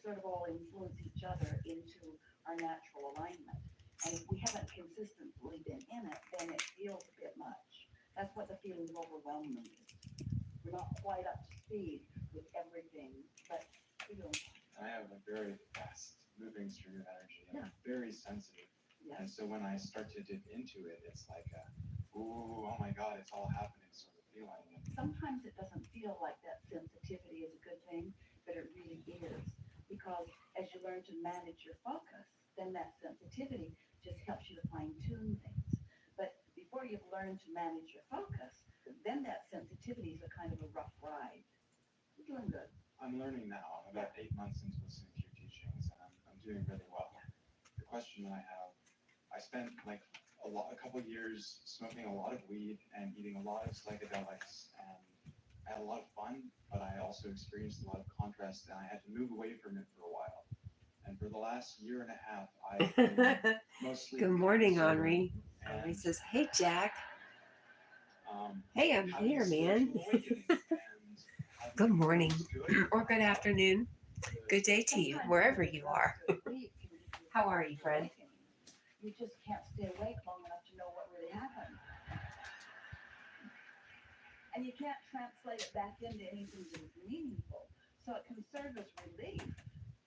sort of all influence each other into our natural alignment. And if we haven't consistently been in it, then it feels a bit much. That's what the feeling of overwhelmment is. We're not quite up to speed with everything, but we're doing fine. I have a very fast moving stream of energy. I'm Yeah. very sensitive. Yeah. And so when I start to dip into it, it's like a, ooh, oh my God, it's all happening sort of feeling. And Sometimes it doesn't feel like that sensitivity is a good thing, but it really is. Because as you learn to manage your focus, then that sensitivity just helps you to fine tune things. But before you've learned to manage your focus, then that sensitivity is a kind of a rough ride. You're doing good. I'm learning now. I'm about 8 months into listening to your teachings, and I'm doing really well. Yeah. The question that I have, I spent like a couple of years smoking a lot of weed and eating a lot of psychedelics, and I had a lot of fun, but I also experienced a lot of contrast, and I had to move away from it for a while. And for the last year and a half, I've been mostly Good morning, sober, Henri. and, Henri says, "Hey, Jack." um, Hey, I'm having here, spiritual man. awakening, and I've Good been morning good. or good afternoon. Good day to you, wherever you are. How are you, friend? You just can't stay awake long enough to know what really happened. And you can't translate it back into anything that is meaningful. So it can serve as relief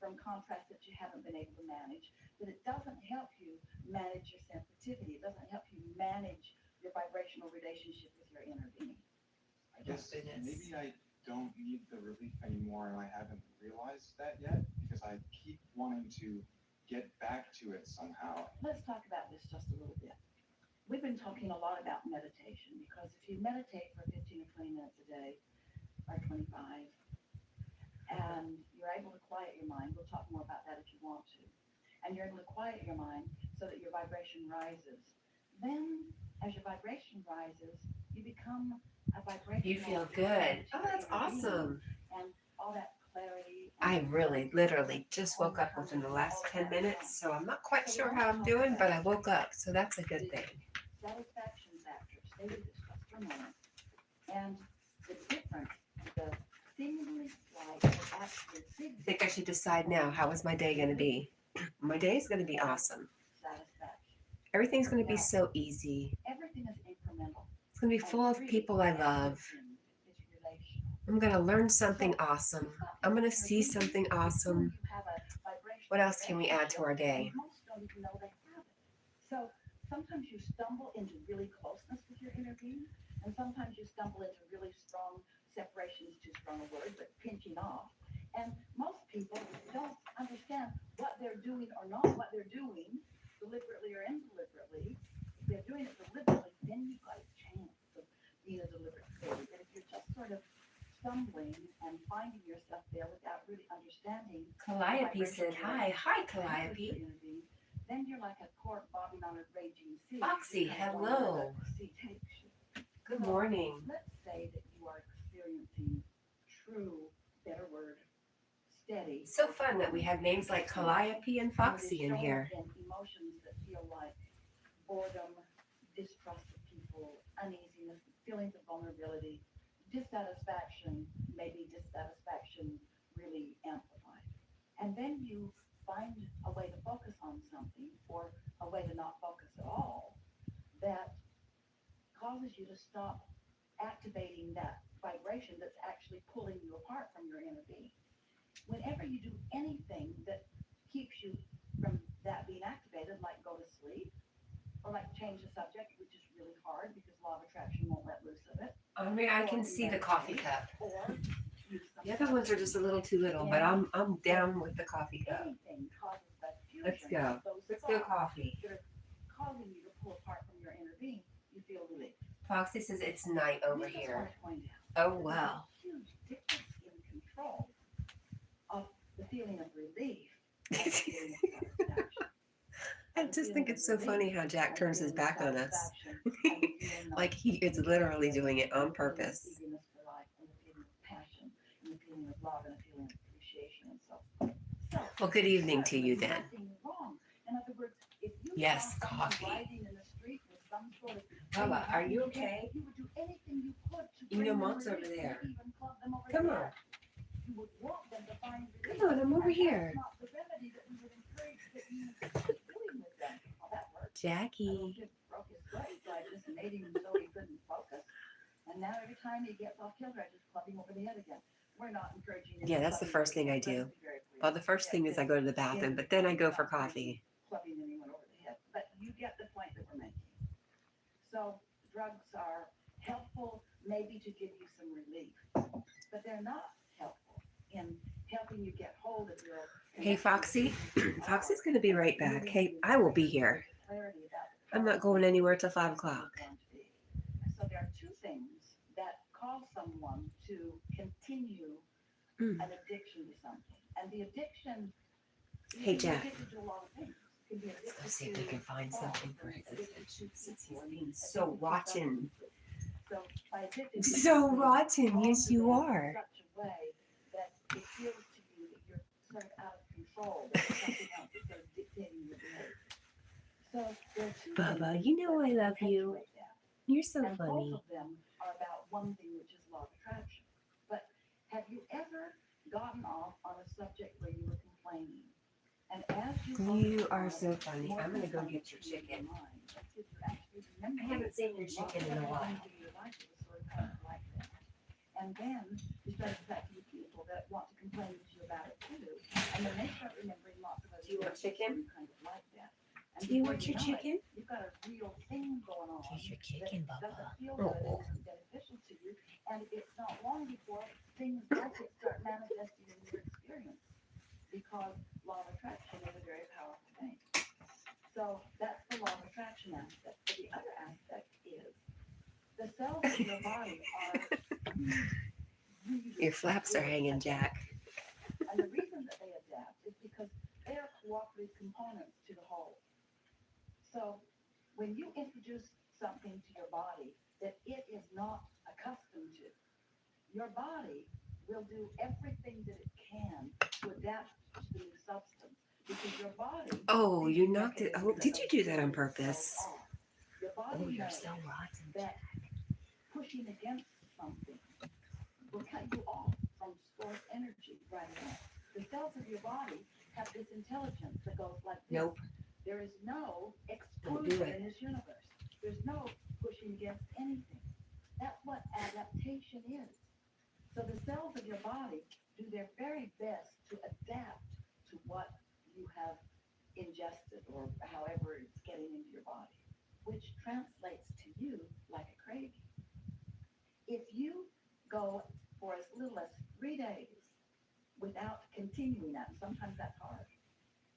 from contrast that you haven't been able to manage, but it doesn't help you manage your sensitivity. It doesn't help you manage your vibrational relationship with your inner being. I guess Goodness. maybe I don't need the relief anymore, and I haven't realized that yet because I keep wanting to get back to it somehow. Let's talk about this just a little bit. We've been talking a lot about meditation because if you meditate for 15 or 20 minutes a day, or 25, and you're able to quiet your mind, we'll talk more about that if you want to, and you're able to quiet your mind so that your vibration rises, then as your vibration rises, you become a vibration. You feel good. Oh, that's awesome. And all that clarity. I really, literally just woke up within the last 10 minutes, so I'm not quite sure how I'm doing, but I woke up, so that's a good thing. Satisfaction factor. Stay with this just for a moment. And the difference, the seemingly slight, but actually big I think I should decide now, how is my day going to be? My day is going to be awesome. satisfaction. Everything's going to be so easy. Everything is incremental. It's going to be full of people I love. It's relational. I'm going to learn something awesome. I'm going to see something awesome. You have a vibrational What else can we add to our day? Most don't even know they have it. So sometimes you stumble into really closeness with your inner being, and sometimes you stumble into really strong separation is too strong a word, but pinching off. And most people don't understand what they're doing or not what they're doing, deliberately or indeliberately. If they're doing it deliberately, then you've got a chance of being a deliberate failure. But if you're just sort of stumbling and finding yourself there without really understanding. Calliope said hi. Hi, Calliope. Then you're like a cork bobbing on a raging sea. Foxy, hello. The sea takes you. Good morning. Let's say that you are experiencing true, better word, steady. It's so fun that we have names like Calliope and Foxy in here. And emotions that feel like boredom, distrust of people, uneasiness, feelings of vulnerability, dissatisfaction, maybe dissatisfaction really amplified. And then you find a way to focus on something or a way to not focus at all that causes you to stop activating that vibration that's actually pulling you apart from your inner being. Whenever you do anything that keeps you from that being activated, like go to sleep, or like change the subject, which is really hard because law of attraction won't let loose of it. I can see the coffee cup. Or The other ones are just a little too little, but I'm down with the coffee cup. anything causes that Let's fusion go. of those Let's go thoughts coffee. that are causing you to pull apart from your inner being, you feel relief. Foxy says it's night over We just here. want to point out Oh, that wow. there's a huge difference in control of the feeling of relief. I just think it's so funny how Jack turns his back on us. Like he is literally doing it on purpose. Well, good evening to you then. Yes, coffee. Bubba, are you okay? You know Mom's over there. Come on. You would want them to find relief. on, I'm over And here. that's not the remedy that we would encourage that you keep doing with them. Well, that worked. A little Jackie. kid broke his leg, so I just made him so he couldn't focus. And now every time he gets off kilter, I just club him over the head again. We're not encouraging him. Yeah, that's the first thing I do. Well, the first thing is I go to the bathroom, but then I go for coffee. Clubbing anyone over the head. But you get the point that we're making. So drugs are helpful maybe to give you some relief, but they're not helpful in helping you get hold of your. Hey, Foxy. Foxy's going to be right back. Hey, I will be here. I'm not going anywhere till 5 o'clock. So there are two things that cause someone to continue Mm. an addiction to something. And the addiction, you Hey, can be Jack. addicted to a lot of things. You can be Let's go addicted see if to we can find thought, something for his addicted attention to since he's people, being addicted so to rotten. substances. So by addicted to So something, rotten, cause yes, you them in are. such a way that it feels to you that you're sort of out of control, that there's something else that's sort of dictating your behavior. So there are two Bubba, things you know that I love you. perpetuate that. You're so And both funny. of them are about one thing, which is law of attraction. But have you ever gotten off on a subject where you were complaining? And as you are so funny. I'm going to go get your chicken. I haven't seen your chicken in a while. And then you start attracting people that want to complain to you about it too. And then they start remembering lots of other Do you want things chicken? kind of like that. And Do you before want your know it, chicken? you've got a real thing going on. Here's your chicken, that Bubba. doesn't feel good Oh. and isn't beneficial to you. And it's not long before things like it start manifesting in your experience. Because law of attraction is a very powerful thing. So that's the law of attraction aspect. But the other aspect is the cells of your body are really Your flaps are hanging, Jack. and the reason that they adapt is because they are cooperative components to the whole. So when you introduce something to your body that it is not accustomed to, your body will do everything that it can to adapt to the new substance. Because your body. Oh, you knocked it. Oh, did you do that on purpose? Your body Oh, you're knows so rotten. that pushing against something will cut you off from stored energy right away. The cells of your body have this intelligence that goes like this. Nope. There is no Don't do exclusion it. in this universe. There's no pushing against anything. That's what adaptation is. So the cells of your body do their very best to adapt to what you have ingested or however it's getting into your body, which translates to you like a craving. If you go for as little as 3 days without continuing that, and sometimes that's hard.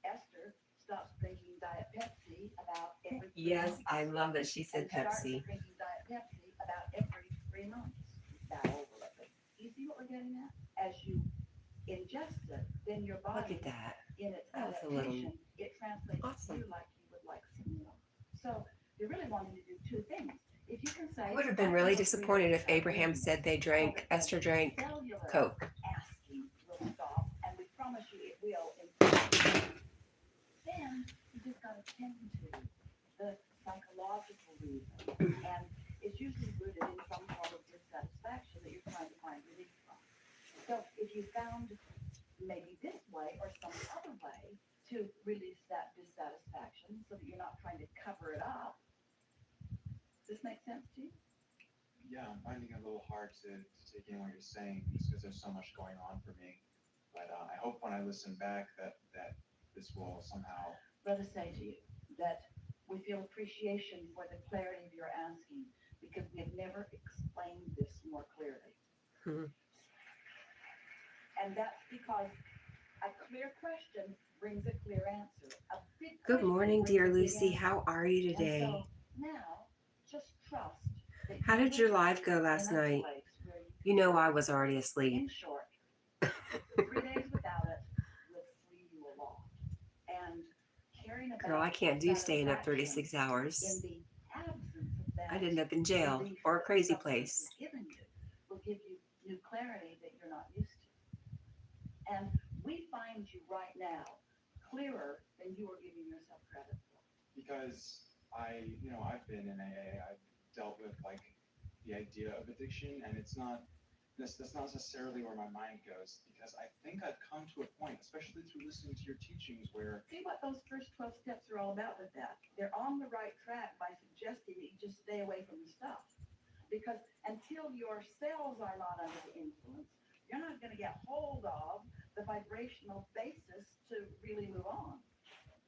Esther stops drinking Diet Pepsi about every 3 Yes, months. I love that she said And starts Pepsi. drinking Diet Pepsi about every 3 months. That over it. Do you see what we're getting at? As you ingest it, then your Look body at that. in its That was a little adaptation, it translates awesome. to you like you would like some meal. So you're really wanting to do two things. If you can say, I would have been really disappointed if Abraham said they drank, Esther drank cellular Coke. asking will stop, and we promise you it will. Then you just got to tend to the psychological reason, and it's usually rooted in some form of dissatisfaction that you're trying to find relief from. So if you found maybe this way or some other way to release that dissatisfaction so that you're not trying to cover it up, does this make sense to you? Yeah, I'm finding it a little hard to take in what you're saying just because there's so much going on for me. But I hope when I listen back that this will somehow. Let us say to you that we feel appreciation for the clarity of your asking because we have never explained this more clearly. And that's because a clear question brings a clear answer. A big Good morning, question dear brings a big Lucy. answer. How are you And today? so now, just trust that How you did will your be live go in last a night? place where You know I was already asleep. in short, 3 days without it will free you a lot. And caring about Girl, I can't do staying up satisfaction 36 hours. in the absence of that I'd end up in jail relief or a that crazy substance place. has given you will give you new clarity that you're not used to. And we find you right now clearer than you are giving yourself credit for. Because I've been in AA. I've dealt with like the idea of addiction, and it's not that's not necessarily where my mind goes, because I think I've come to a point, especially through listening to your teachings, where See what those first 12 steps are all about with that. They're on the right track by suggesting that you just stay away from the stuff. Because until your cells are not under the influence, you're not going to get hold of the vibrational basis to really move on.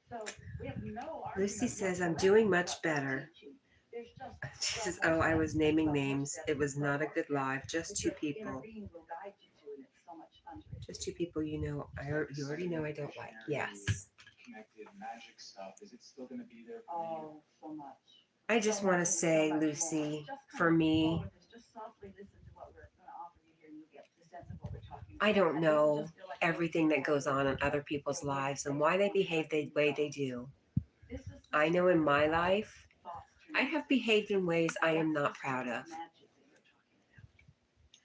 So we have no Lucy argument says, I'm whatsoever doing with much what they're better. teaching. There's just She 12 says, more oh, I steps, was naming 12 more names. steps, It was 12 not a more good steps live. Just that two your inner people. being will guide you to, and it's so much fun to Just receive. two people you know. You already know I don't like. Yes. connected magic stuff, is it still going to be there for Oh, me? so much. I just So want much to and so say, much more. Lucy, Just for kind of me, flow with this. Just softly listen to what we're going to offer you here, and you'll get the sense of what we're talking about. I don't And this will know just feel like a little everything that goes on in tutorial. other people's It'll hold lives and space why they for behave the you way they yourself. do. This is the I know in story my of life, thoughts I turning have into behaved in ways I am That's not the proud story of. magic that you're talking about.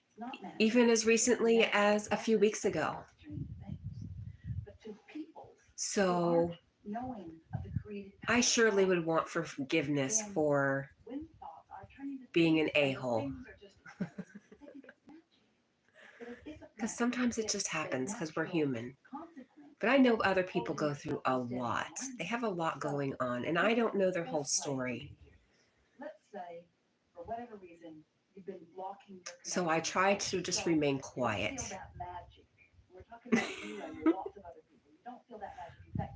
It's not magic. Even as It's recently natural as a few weeks process of ago. thoughts turning into things. But to peoples who So aren't knowing of the creative I power of surely thought, would want forgiveness then for when thoughts are turning to being things an and those a-hole. things are just occurring, they think it's magic. But it isn't Because magic. sometimes it It's just the happens because we're natural human. consequence But I know of other people holding go through a yourself in steady lot. They alignment. have a lot So going on, and this I is don't the know their whole best way for you story. to hear this. Let's say, for whatever reason, you've been blocking your So I connection try with to source. just So remain you don't quiet. feel that magic. We're talking about you and lots of other people. You don't feel that magic. In fact,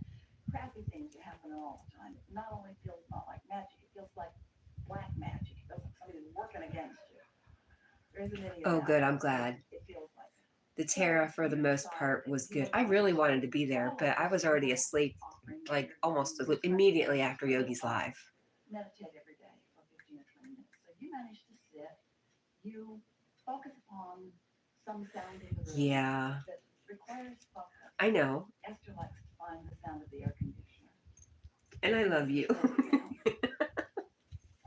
crappy things are happening all the time. It not only feels not like magic, it feels like black magic. It feels like somebody's working against you. There isn't any of Oh, that. good. I'm glad. It feels like that. The Tara, for the most part, was good. I really wanted to be there, but I was already asleep, like almost immediately after Yogi's live. Meditate every day for 15 or 20 minutes. So you manage to sit, you focus upon some sound in the room Yeah, that requires focus. I know. Esther likes to find the sound of the air conditioner. And I love you.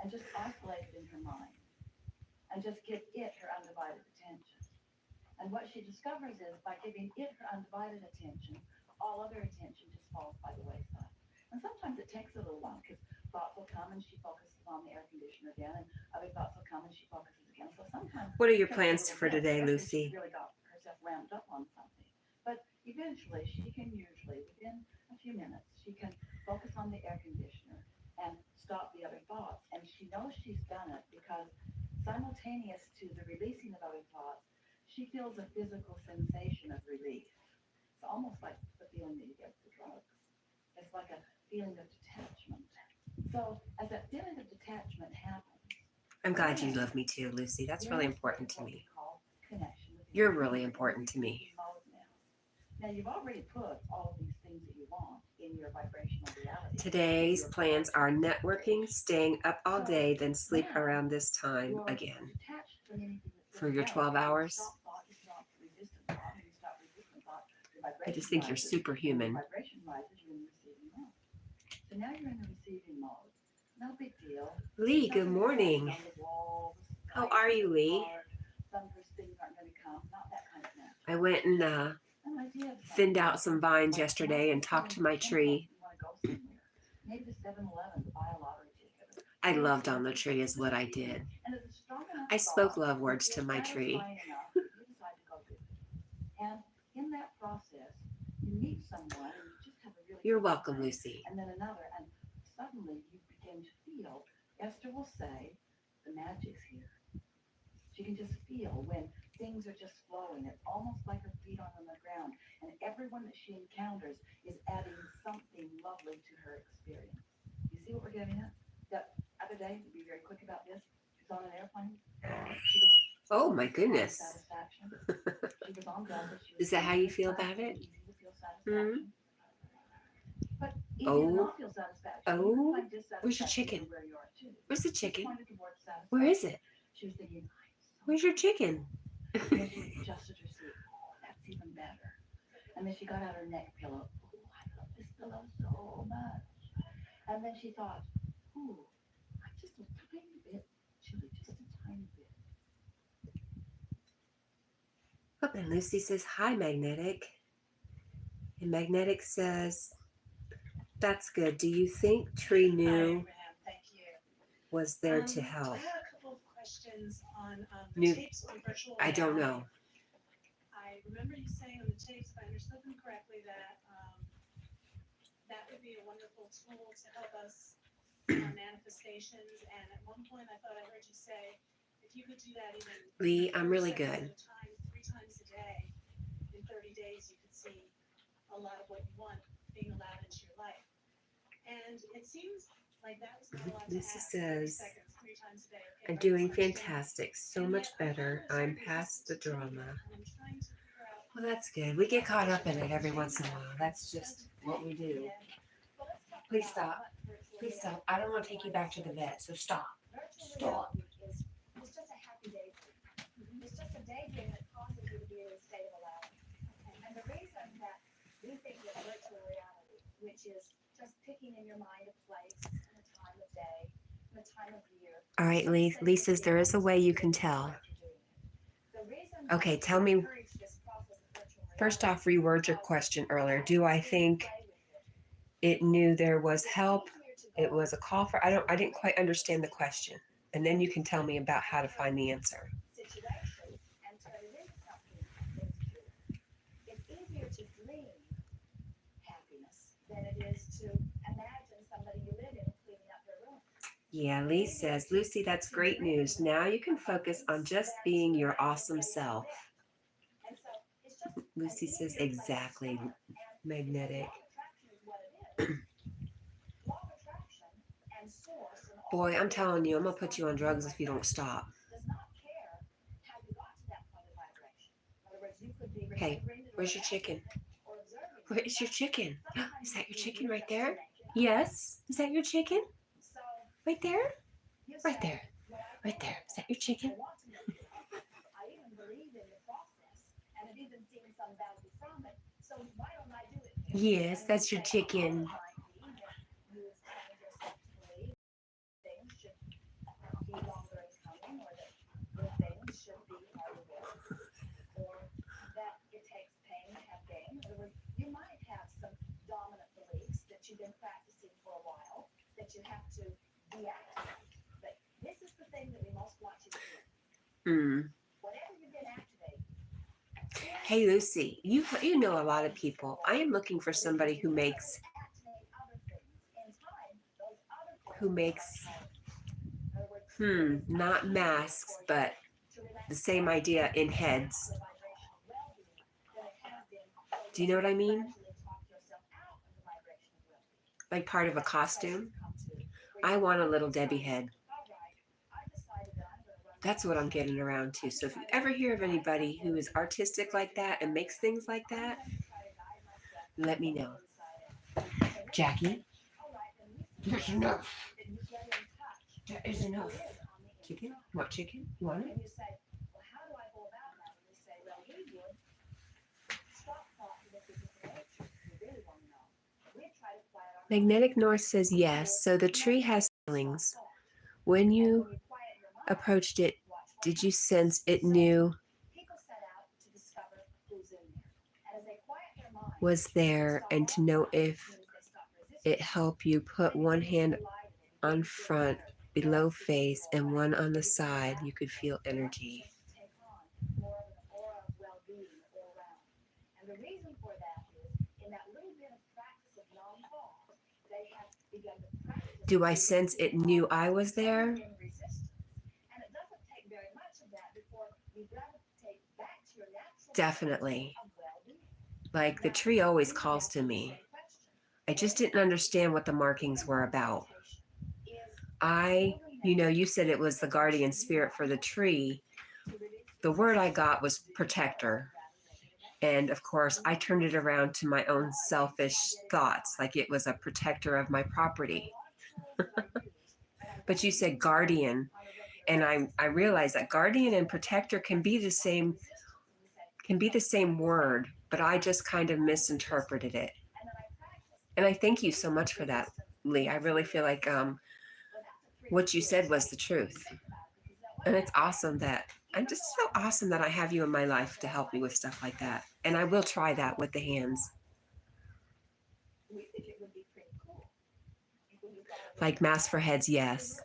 And just isolate it in her mind. And just give it her undivided attention. And what she discovers is by giving it her undivided attention, all other attention just falls by the wayside. And sometimes it takes a little while because thoughts will come and she focuses on the air conditioner again, and other thoughts will come and she focuses again. So sometimes What are your it takes a plans little for bit, today, especially if she's Lucy? really got herself ramped up on something. But eventually she can usually, within a few minutes, she can focus on the air conditioner and stop the other thoughts. And she knows she's done it because simultaneous to the releasing of other thoughts, she feels a physical sensation of relief. It's almost like the feeling that you get with the drugs. It's like a feeling of detachment. So as that feeling of detachment happens, I'm glad you love me too, Lucy. That's really important to me. Connection with You're really important to me. Now you've already put all of these things that you want in your vibrational reality. Today's plans are networking, staying up all day, then sleep around this time again. For your 12 hours. I just think you're superhuman. So now you're in the receiving mode. No big deal. Lee, good morning. How are you, Lee? I went and thinned out some vines yesterday and talked to my tree. I loved on the tree is what I did. I spoke love words to my tree. And in that process, you meet someone and you just have a really You're welcome, Lucy. And then another, and suddenly you begin to feel, Esther will say, the magic's here. She can just feel when things are just flowing. It's almost like her feet are on the ground. And everyone that she encounters is adding something lovely to her experience. You see what we're getting at? That other day, to be very quick about this, she was on an airplane. She was Oh my goodness. Satisfaction. She was on Delta. Is that how you feel about it? Easy to feel satisfaction. But easy Oh. to not feel satisfaction. Oh. You can find dissatisfaction Where's your chicken? Where you are too. Where's the chicken? Pointed towards satisfaction. Where is it? She was thinking, Where's your chicken? and then she adjusted her seat. Oh, that's even better. And then she got out her neck pillow. Oh, I love this pillow so much. And then she thought, ooh, I'm just a tiny bit chilly, just a tiny bit. Oh, and Lucy says, hi, Magnetic. And Magnetic says, that's good. Do you think Tree knew was there to help? I had a couple of questions. questions on the New- tapes on virtual I don't reality. know. I remember you saying on the tapes, if I understood them correctly, that that would be a wonderful tool to help us in our manifestations. And at one point, I thought I heard you say, if you could do that even Lee, I'm 30 really seconds good. at a time, 3 times a day, in 30 days, you could see a lot of what you want being allowed into your life. And it seems like that was not a lot to Lucy ask. 30 says, seconds, 3 times a day. Okay, I'm right, doing it's much down. fantastic. So And much yet I better. found I'm there's past the certain resistance to doing drama. it, and I'm trying to figure out. Well, that's good. We get caught up in it every once in a while. That's just what we do. Please stop. Please stop. I don't want to take you back to the vet, so stop. Stop. It's just a happy daydream. It's just a daydream that causes you to be in a state of allowance. And the reason that we think that virtual reality, which is just picking in your mind a place and a time of day and a time of year. All right, Lee. Lee says there is a way you can tell. Okay, tell me. First off, reword your question earlier. Do I think it knew there was help? It was a call for. I didn't quite understand the question. And then you can tell me about how to find the answer. It's easier to dream happiness than it is to imagine somebody you live in cleaning up their room. Yeah, Lee says, Lucy, that's great news. Now you can focus on just being your awesome self. Lucy says, exactly. Magnetic. Boy, I'm telling you, I'm going to put you on drugs if you don't stop. Hey, where's your chicken? Where is your chicken? Is that your chicken right there? Yes. Is that your chicken? Right there? Right there. Right there. Is that your chicken? I even believe in the process, and I've even seen some value from it. So why don't I do it? Yes, that's your chicken. Things should be longer in coming, or that good things should be harder work, or that it takes pain to have gain. In other words, you might have some dominant beliefs that you've been practicing for a while that you have to deactivate. But this is the thing that we most want you to do. Whatever you've been activating. Hey, Lucy, you know a lot of people. I am looking for somebody who makes not masks, but the same idea in heads. Do you know what I mean? Like part of a costume. I want a little Debbie head. That's what I'm getting around to. So if you ever hear of anybody who is artistic like that and makes things like that, let me know. Jackie, there's enough. There is enough. Chicken? You want chicken? You want it? Magnetic North says yes. So the tree has feelings. When you approached it, did you sense it knew was there, and to know if it helped you put one hand on front below face and one on the side, you could feel energy. And the reason for that is in that little bit of practice of non-thought, they have begun to practice. Do I sense it knew I was there? And it doesn't take very much of that before you gravitate back to your natural. Definitely. Of well-being. Like the tree always calls to me. I just didn't understand what the markings were about. You said it was the guardian spirit for the tree. The word I got was protector. And of course, I turned it around to my own selfish thoughts, like it was a protector of my property. But you said guardian, and I realized that guardian and protector can be the same word, but I just kind of misinterpreted it. And I thank you so much for that, Lee. I really feel like what you said was the truth. And it's awesome I'm just so awesome that I have you in my life to help me with stuff like that. And I will try that with the hands. Like mask for heads, yes.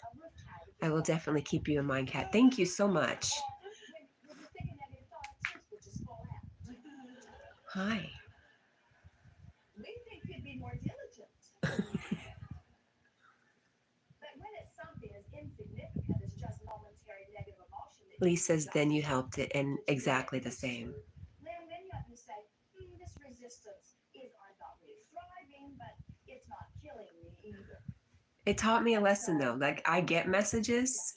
I will definitely keep you in mind, Kat. Thank you so much. When you think a negative thought, truth will just fall out. Hi. We think you'd be more diligent. But when it's something as insignificant as just momentary negative emotion that Lee says, then you helped it, and exactly the same. then you say, this resistance is, I'm not really thriving, but it's not killing me either. It taught me a lesson though. Like I get messages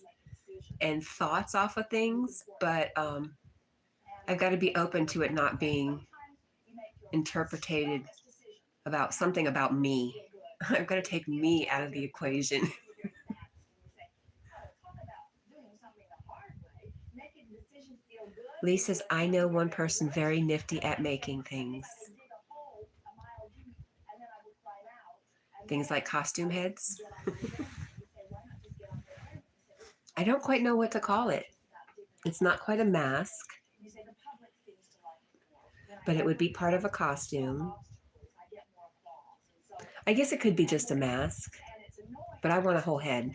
and thoughts off of things, but I've got to be open to it not being interpreted about something about me. I've got to take me out of the equation. Lee says, I know one person very nifty at making things. Things like costume heads. I don't quite know what to call it. It's not quite a mask, but it would be part of a costume. I guess it could be just a mask, but I want a whole head.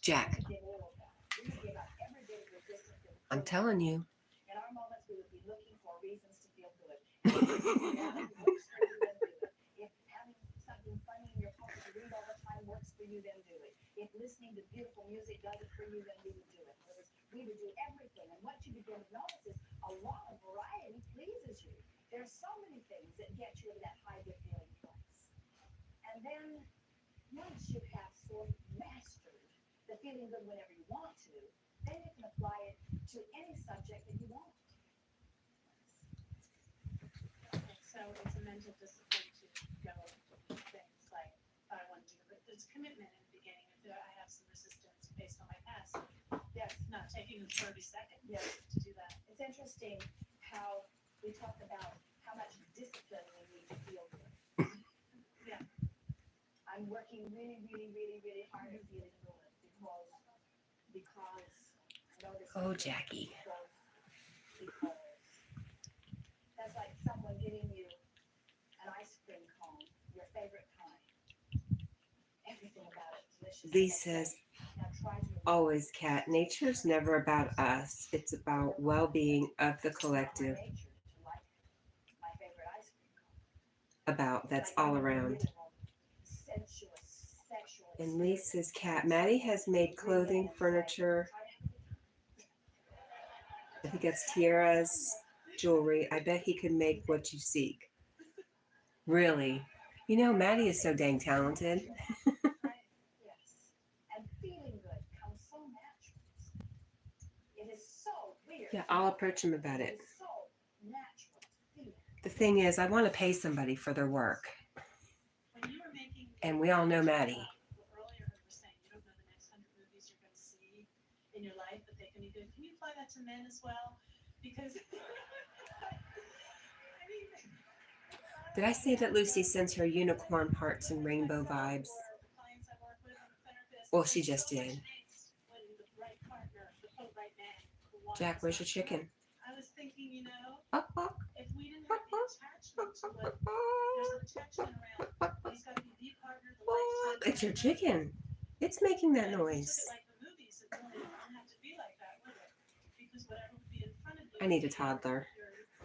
Jack, I'm telling you. In our moments, we would be looking for reasons to feel good. If having something funny in your pocket to read all the time works for you, then do it. If listening to beautiful music does it for you, then we would do it. We would do everything. And what you begin to notice is a lot of variety pleases you. There are so many things that get you in that high good feeling place. And then once you have sort of mastered the feeling good whenever you want to, then you can apply it to any subject that you want. Okay, so it's a mental discipline to go things like I want to do, but there's commitment in the beginning. If I have some resistance based on my past, Yes. not taking 30 seconds Yes. to do that. It's interesting how we talk about how much discipline we need to feel good. Yeah. I'm working really, really, really, really hard at feeling good because I know this. Oh, Jackie. Because that's like someone giving you an ice cream cone, your favorite kind. Everything about it delicious. Lee says, Now try to always, Kat, nature's never about us. It's about well-being of the collective. nature to like my favorite ice cream cone. About, that's all around. Sensuous, sexual. And Lee says, Kat, Maddie has made clothing, furniture. I think that's tiaras, jewelry. I bet he could make what you seek. Really? You know, Maddie is so dang talented. Yes. And feeling good comes so natural. It is so weird. Yeah, I'll approach him about it. It's so natural to feel. The thing is, I want to pay somebody for their work. When you were making, And we all know Maddie. Earlier, you were saying you don't know the next 100 movies you're going to see in your life, but they can be good. Can you apply that to men as well? Because I mean, Did I say that Lucy sends her unicorn hearts and rainbow vibes? Well, she just did. Jack, where's your chicken? I was thinking, you know, Buck, buck, if we didn't have the attachment to it, there's an attachment around. He's got to be the partner, the lifetime. It's your chicken. It's making that noise. Like the movies, it really wouldn't have to be like that, would it? Because whatever would be in front of you. I need a toddler.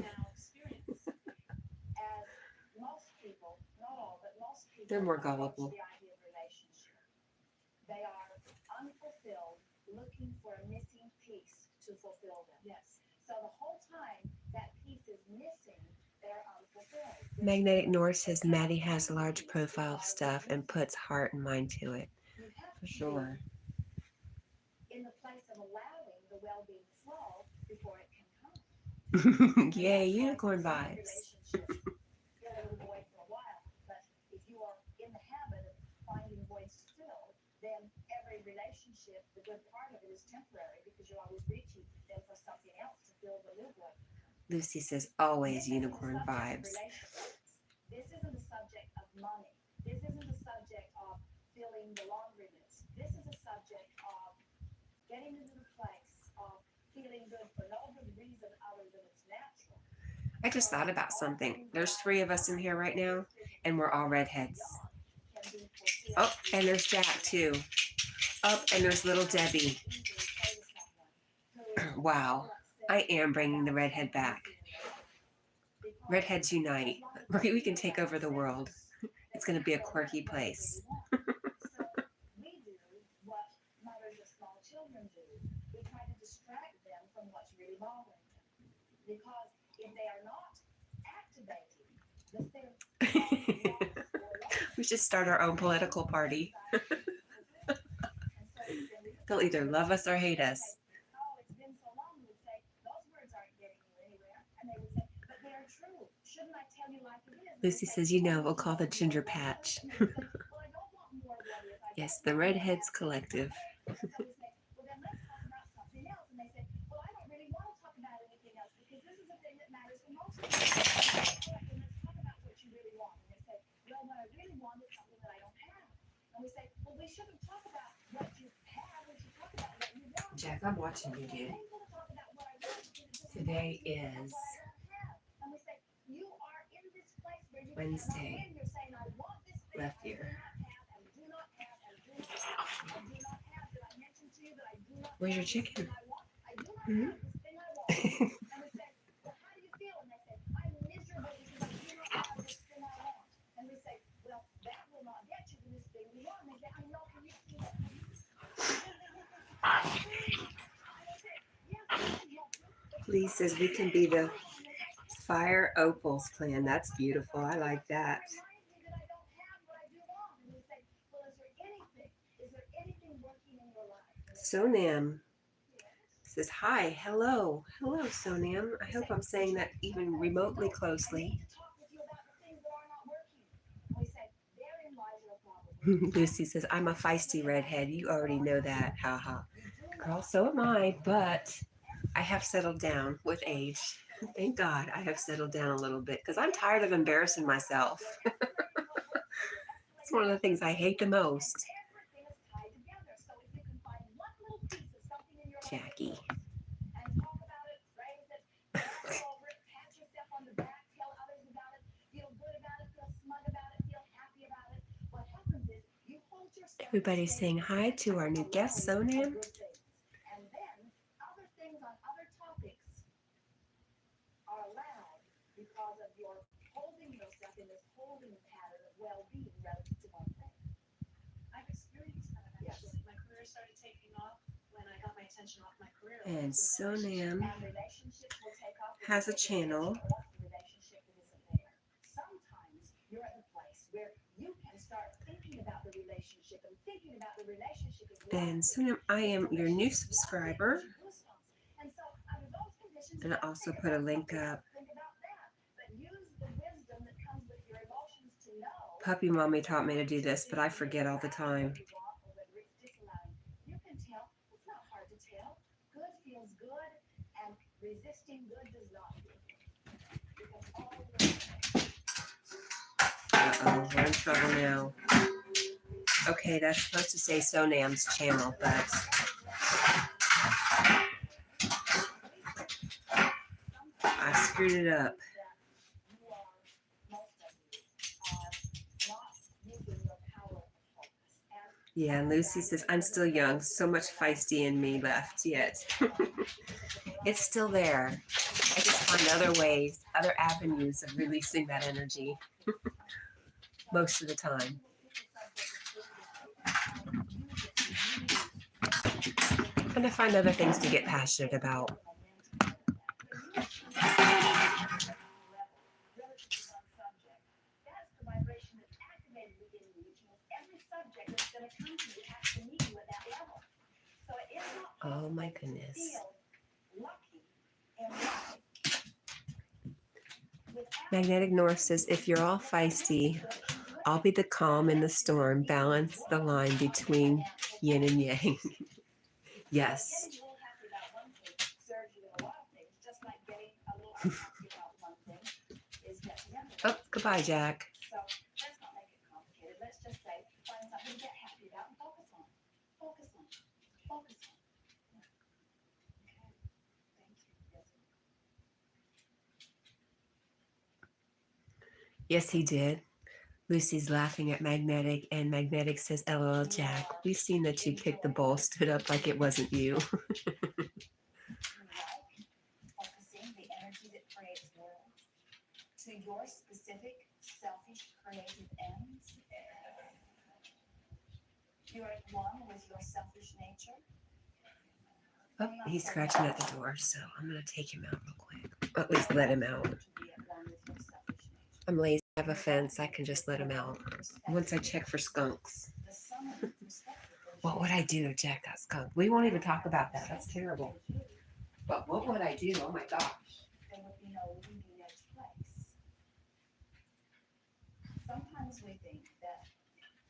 Now experience. As most people, not all, but most people. They're more gullible. The idea of relationship. They are unfulfilled, looking for a missing piece to fulfill them. Yes. So the whole time that piece is missing, they're unfulfilled. Magnetic North says Maddie has a large profile of stuff and puts heart and mind to it. You have For to sure. be in the place of allowing the well-being flow before it can come. Yay, unicorn vibes. Relationships feel a little void for a while, but if you are in the habit of finding voids to fill, then every relationship, the good part of it is temporary because you're always reaching then for something else to fill the new void. Lucy says always unicorn vibes. This isn't the subject of money. This isn't the subject of filling the laundry list. This is a subject of getting into the place of feeling good for no good reason other than it's natural. I just thought about something. There's 3 of us in here right now, And we're all redheads. Oh, and there's Jack too. Oh, and there's little Debbie. Wow, I am bringing the redhead back. Redheads unite. We can take over the world. It's going to be a quirky place. We do what mothers of small children do. We try to distract them from what's really bothering them. Because if they are not activating We should start our own political party. They'll either love us or hate us. Oh, it's been so long, we would say, those words aren't getting you anywhere. And they would say, but they are true. Shouldn't I tell you like it is? Lucy says, you know, we'll call the Ginger Patch. Yes, the Redheads Collective. Well, then let's talk about something else. And they say, well, I don't really want to talk about anything else because this is the thing that matters the most to me. Then let's talk about what you really want. And they say, well, what I really want is something that I don't have. And we say, well, we shouldn't talk about what you have. We should talk about what you want. Jack, I'm watching you, dude. Today is Wednesday. Left ear. Where's your chicken? Mm-hmm. Lee says we can be the Fire Opals clan. That's beautiful. I like that. Sonam says hi. Hello. Hello, Sonam. I hope I'm saying that even remotely closely. Lucy says, I'm a feisty redhead. You already know that. Haha. Girl, so am I, but I have settled down with age. Thank God I have settled down a little bit because I'm tired of embarrassing myself. It's one of the things I hate the most. Jackie. Everybody's saying hi to our new guest, Sonam. Because of your holding yourself in this holding pattern of well-being relative to one thing. I've experienced that actually. Yes. My career started taking off when I got my attention off my career. And Sonam has a channel. Sometimes you're at the place where you can start thinking about the relationship and thinking about the relationship as well. And Sonam, I am your new subscriber. And I also put a link up. Puppy Mommy taught me to do this, but I forget all the time. You can tell. It's not hard to tell. Good feels good, and resisting good does not. Uh-oh, we're in trouble now. Okay, that's supposed to say Sonam's channel, but I screwed it up. Yeah, and Lucy says, I'm still young. So much feisty in me left yet. It's still there. I just find other ways, other avenues of releasing that energy most of the time. And I find other things to get passionate about. Oh my goodness. Magnetic North says, if you're all feisty, I'll be the calm in the storm, balance the line between yin and yang. Yes. Oh, goodbye, Jack. Yes, he did. Lucy's laughing at Magnetic, and Magnetic says, LOL, Jack. We've seen that you kicked the bowl, stood up like it wasn't you. Focusing the energy that creates worlds to your specific selfish creative ends. You're at one with your selfish nature. Oh, he's scratching at the door, so I'm going to take him out real quick. Or at least let him out. To be at one with your selfish nature. I'm lazy. I have a fence. I can just let him out. Once I check for skunks. The sum of perspective. What would I do if Jack got skunked? We won't even talk about that. That's terrible. But what would I do? Oh my gosh. There would be no leading edge place. Sometimes we think that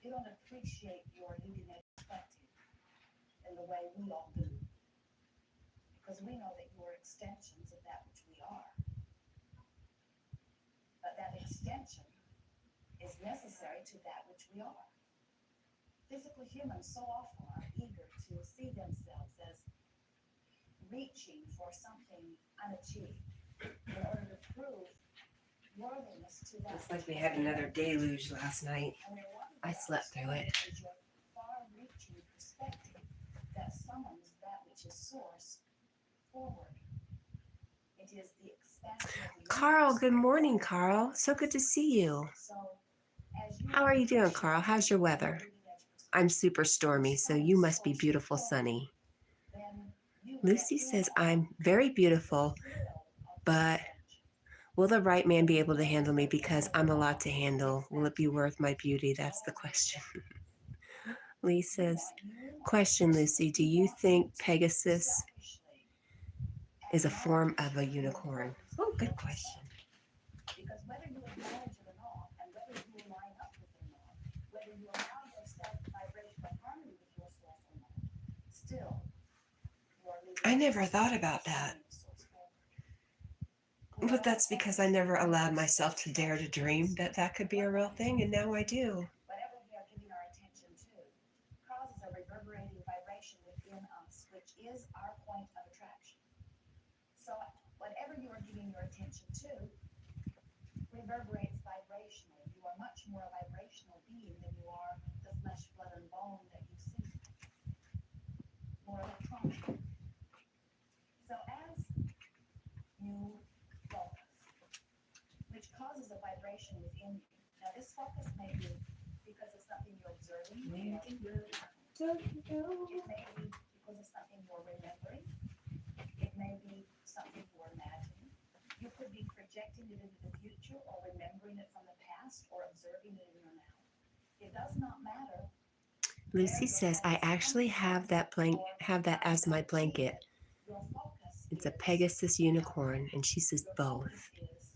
you don't appreciate your leading edge perspective in the way we all do. Because we know that you are extensions of that which we are. But that extension is necessary to that which we are. Physical humans so often are eager to see themselves as reaching for something unachieved in order to prove worthiness to that. It's like we had another deluge last night. I slept through it. Is your far-reaching perspective that summons that which is source forward. It is the expansion of the Carl, universe. good morning, Carl. So good to see you. So, as you How are you doing, Carl? How's your weather? leading edge perspective, I'm super stormy, so you must be beautiful, sunny. then you Lucy will says, realize I'm very beautiful, the thrill of but change. will the right man be able to handle me because I'm a lot to handle? Will it be worth my beauty? That's the question. Lee says, question, Lucy, do you think Pegasus is a form of a unicorn? Oh, good question. Because whether you acknowledge it or not, and whether you line up with it or not, whether you allow yourself to vibrate in harmony with your source or not, still, you are leading I never thought about that. But that's because I never allowed myself to dare to dream that that could be a real thing, and now I do. Whatever we are giving our attention to causes a reverberating vibration within us, which is our point of attraction. So whatever you are giving your attention to reverberates vibrationally. You are much more a vibrational being than you are the flesh, blood, and bone that you see. More electronic. So as you focus, which causes a vibration within you. Now this focus may be because of something you're observing. It may be because of something you're remembering. It may be something you're imagining. You could be projecting it into the future or remembering it from the past or observing it in your now. It does not matter. Lucy says, I actually have that as my blanket. Your focus It's a is Pegasus unicorn, and she says both. focus is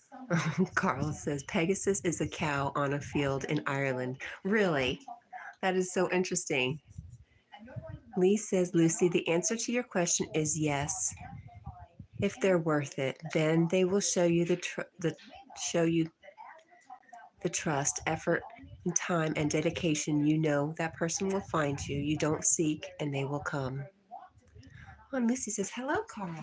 something Carl says, Pegasus is a cow on a field in Ireland. Really? That is so interesting. Lee says, Lucy, the answer to your question is yes. If they're worth it, then they will show you the trust, effort, and time and dedication. You know that person will find you. You don't seek, and they will come. Oh, and Lucy says, hello, Carl.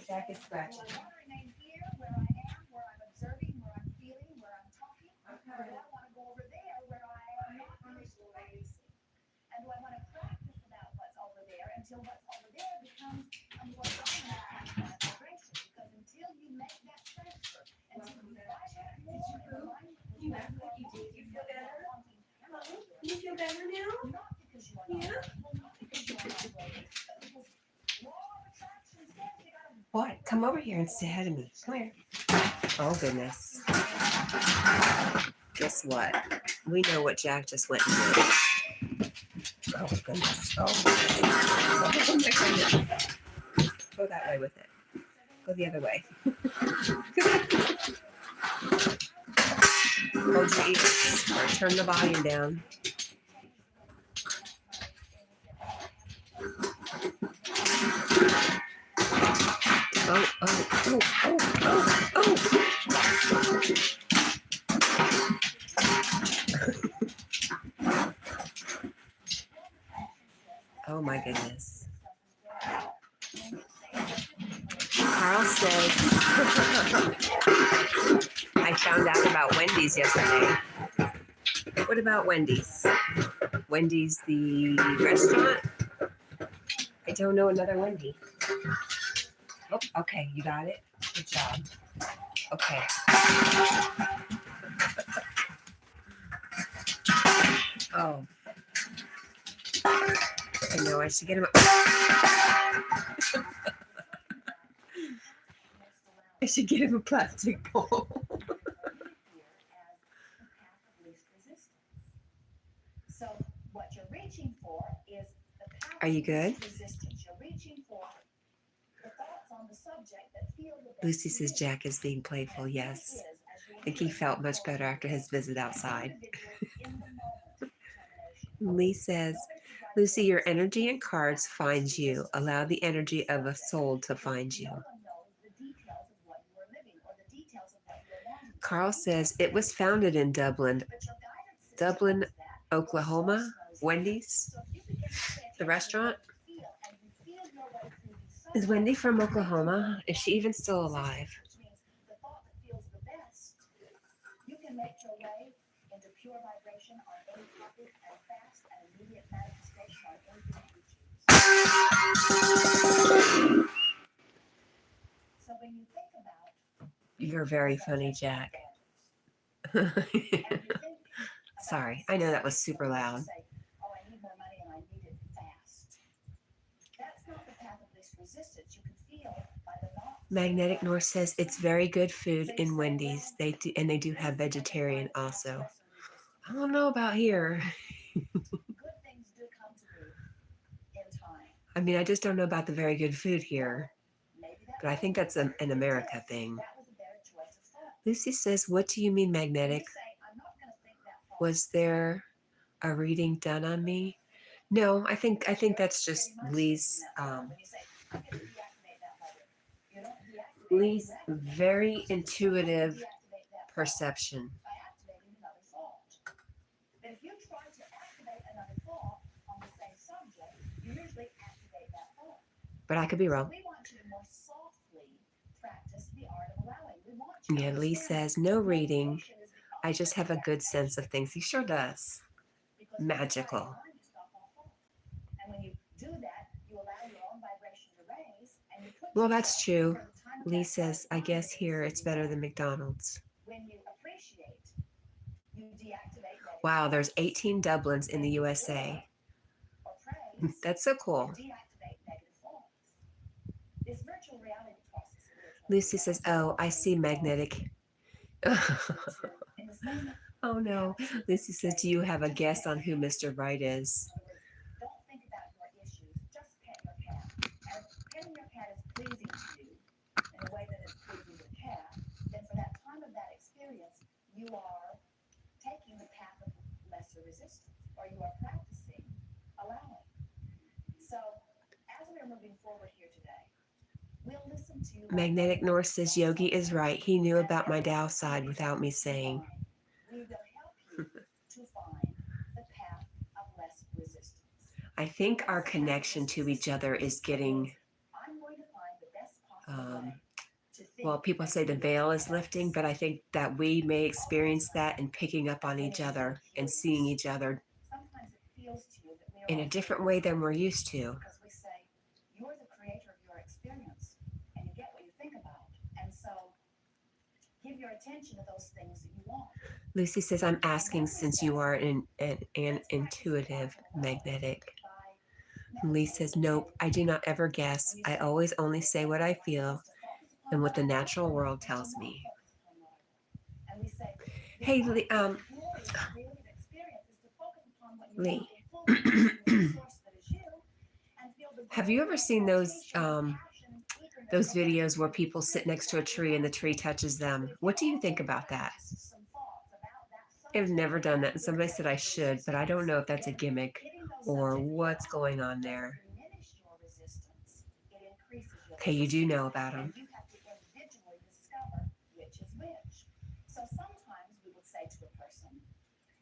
Jack is scratching. Do I want to remain here where I am, where I'm observing, where I'm feeling, where I'm talking? Or do I want to go over there where I am not really practicing? And do I want to practice about what's over there until what's over there becomes a more dominant vibration? Because until you make that transfer, until you vibrate more in alignment with You act like you did. You feel better? You feel better now? not because you are not worthy, not because you are not worthy, but because law of attraction says you gotta What? Come over here and say hi to me. Come here. Oh, goodness. Guess what? We know what Jack just went and did. Oh, goodness. Oh, my goodness. Go that way with it. Go the other way. Hold your ears or turn the volume down. Oh, oh, oh, oh, oh, oh. Oh my goodness. Carl says, I found out about Wendy's yesterday. What about Wendy's? Wendy's the restaurant? I don't know another Wendy. Oh, okay, you got it. Good job. Okay. Oh. I know I should get him. I should get him a plastic bowl. So what you're reaching for is the path Are you good? of resistance. You're reaching for the thoughts on the subject that feel the best Lucy to says you. Jack is being playful. And Yes. it is, as you I think he felt much better after his visit outside. Lee says, Lucy, your energy and cards finds you. Allow the energy of a soul to find you. Carl says, it was founded in Dublin, Oklahoma. Wendy's, the restaurant. Is Wendy from Oklahoma? Is she even still alive? You can make your way into pure vibration on any topic and fast and immediate manifestation on anything you choose. So when you think about, You're very funny, Jack. Sorry, I know that was super loud. oh, I need more money and I need it fast. That's not the path of least resistance. You can feel by the not. Magnetic North says it's very good food in Wendy's. They do have vegetarian also. I don't know about here. Good things do come to me in time. I mean, I just don't know about the very good food here. But I think that's an America thing. That was a better choice of thought. Lucy says, what do you mean magnetic? You say, I'm not going to think that far. Was there a reading done on me? No, I think that's just Lee's Lee's very intuitive perception. By activating another thought. But if you try to activate another thought on the same subject, you usually activate that thought. But I could be wrong. We want you to more softly practice the art of allowing. We want you to Yeah, Lee understand says, no reading. meditation is the I just have a good sense of things. He sure does. because when you Magical. quiet your mind, you stop all thought. And when you do that, you allow your own vibration to raise, and you put Well, that's true. yourself for the time of Lee that says, I quiet guess mind here that it's you better have. than McDonald's. When you appreciate, you deactivate negative Wow, there's thoughts. 18 Dublins in the USA. Or praise, That's so cool. you deactivate negative thoughts. This virtual reality process that we're talking Lucy about says, oh, I see magnetic. in the same Oh no. Lucy says, do you have a guess on who Mr. Right is? In other words, don't think about your issues, just pet your cat. And if petting your cat is pleasing to you in a way that is pleasing to the cat, then for that time of that experience, you are taking the path of lesser resistance, or you are practicing allowing. So as we're moving forward here today, we'll listen to Magnetic North says, Yogi is right. He knew about my Tao side without me saying. we will help you to find the path of less resistance. I think our connection to each other is getting, I'm going to find the best possible way to think well, people say the veil is lifting, but I think that we may experience that in picking up on each other and seeing each other Sometimes it feels to you that we are in a different way than we're used to. because we say you're the creator of your experience and you get what you think about. And so give your attention to those things that you want. Lucy says, I'm asking since you are an intuitive magnetic. Lee says, nope, I do not ever guess. I always only say what I feel and what the natural world tells me. And we say, Hey, Lee, glorious creative experience is to focus upon what you Lee. want in full connection with the source that is you and feel the Have you ever seen those passion, eagerness, videos where people sit next to a tree and the tree touches them? What do you think about that? some thoughts about that I've never done that. And somebody said I should, but I don't know if that's a gimmick or what's going on there. Okay, you do know about them. You have to individually discover which is which. So sometimes we would say to a person,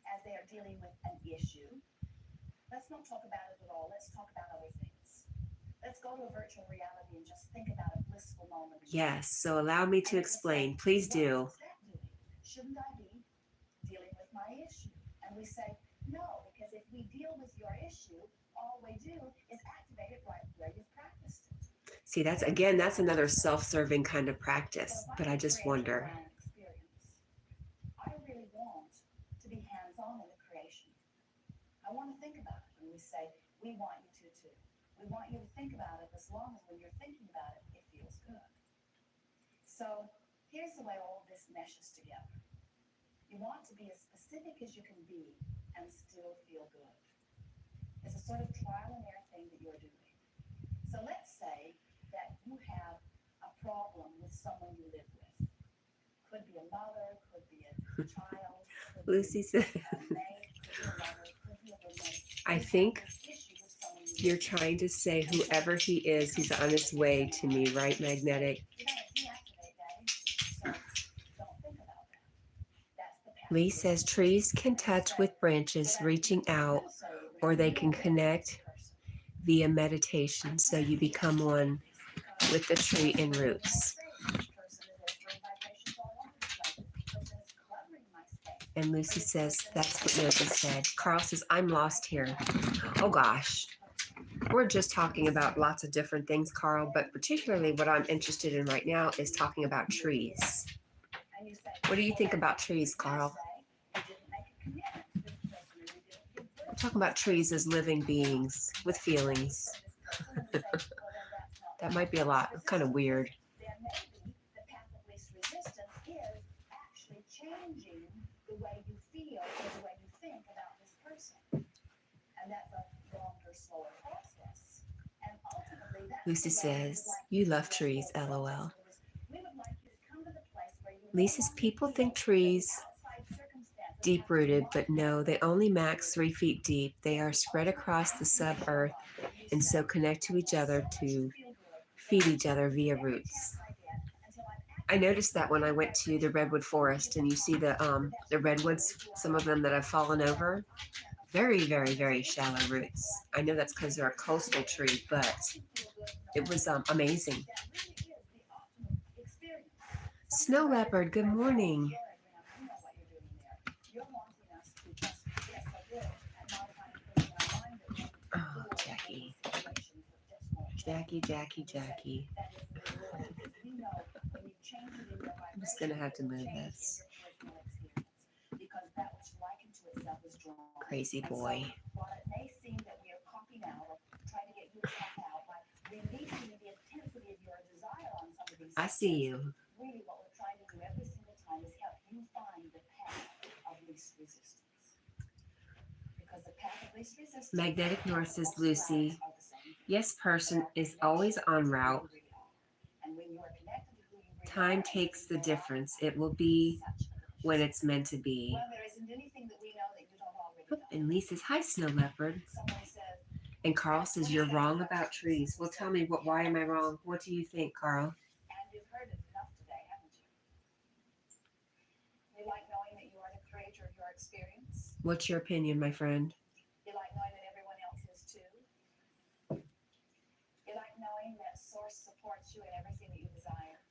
as they are dealing with an issue, let's not talk about it at all. Let's talk about other things. Let's go to a virtual reality and just think about a blissful moment. Yes, so allow me to explain. Please do. What's that doing? shouldn't I be dealing with my issue? And we say, no, because if we deal with your issue, all we do is activate it right where you've practiced it. See, that's another self-serving kind of practice, but I just wonder. I really want to be hands-on in the creation. I want to think about it. And we say, we want you to too. We want you to think about it as long as when you're thinking about it, it feels good. So here's the way all this meshes together. You want to be as specific as you can be and still feel good. It's a sort of trial and error thing that you're doing. So let's say that you have a problem with someone you live with. Could be a mother, could be a child, could Lucy be said, a maid, could be a lover, could be a roommate. I think you're trying to say whoever he is, he's on his way to me, right, Magnetic? Lee says trees can touch with branches reaching out, or they can connect via meditation, so you become one with the tree and roots. And Lucy says, that's what Yoga said. Carl says, I'm lost here. Oh gosh. We're just talking about lots of different things, Carl, but particularly what I'm interested in right now is talking about trees. What do you think about trees, Carl? I'm talking about trees as living beings with feelings. That might be a lot, kind of weird. The way you feel or the way you think about this person. And that's a longer, slower process. And ultimately, that's Lucy says, you love trees, LOL. Lisa's people think trees deep-rooted, but no, they only max 3 feet deep. They are spread across the sub-earth and so connect to each other to feed each other via roots. I noticed that when I went to the redwood forest, and you see the redwoods, some of them that have fallen over, very, very, very shallow roots. I know that's because they're a coastal tree, but it was amazing. Snow leopard, good morning. Oh, Jackie. Jackie. I'm just going to have to move this. Crazy boy. I see you. Really, what we're trying to do every single time is help you find the path of least resistance. Because the path of least resistance. Magnetic North says, Lucy, yes, person is always en route. Time takes the difference. It will be when it's meant to be. And Lee says, hi, Snow Leopard. And Carl says, you're wrong about trees. Well, tell me, why am I wrong? What do you think, Carl? And you've heard it enough today, haven't you? You like knowing that you are the creator of your experience? What's your opinion, my friend? You like knowing that everyone else is too? You like knowing that Source supports you in everything that you desire?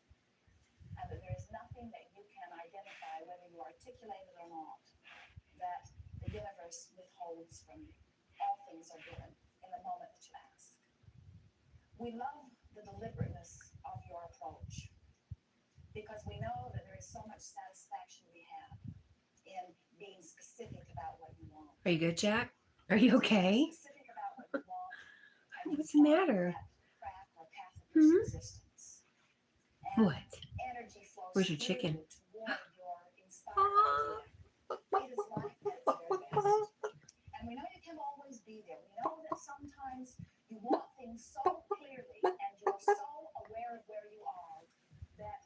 And that there is nothing that you can identify, whether you articulate it or not, that the universe withholds from you. All things are given in the moment that you ask. We love the deliberateness of your approach because we know that there is so much satisfaction we have in being specific about what you want. Are you good, Jack? Are you okay? Specific about what you want. What's the matter? What? Where's your chicken? And we know you can always be there. We know that sometimes you want things so clearly and you're so aware of where you are that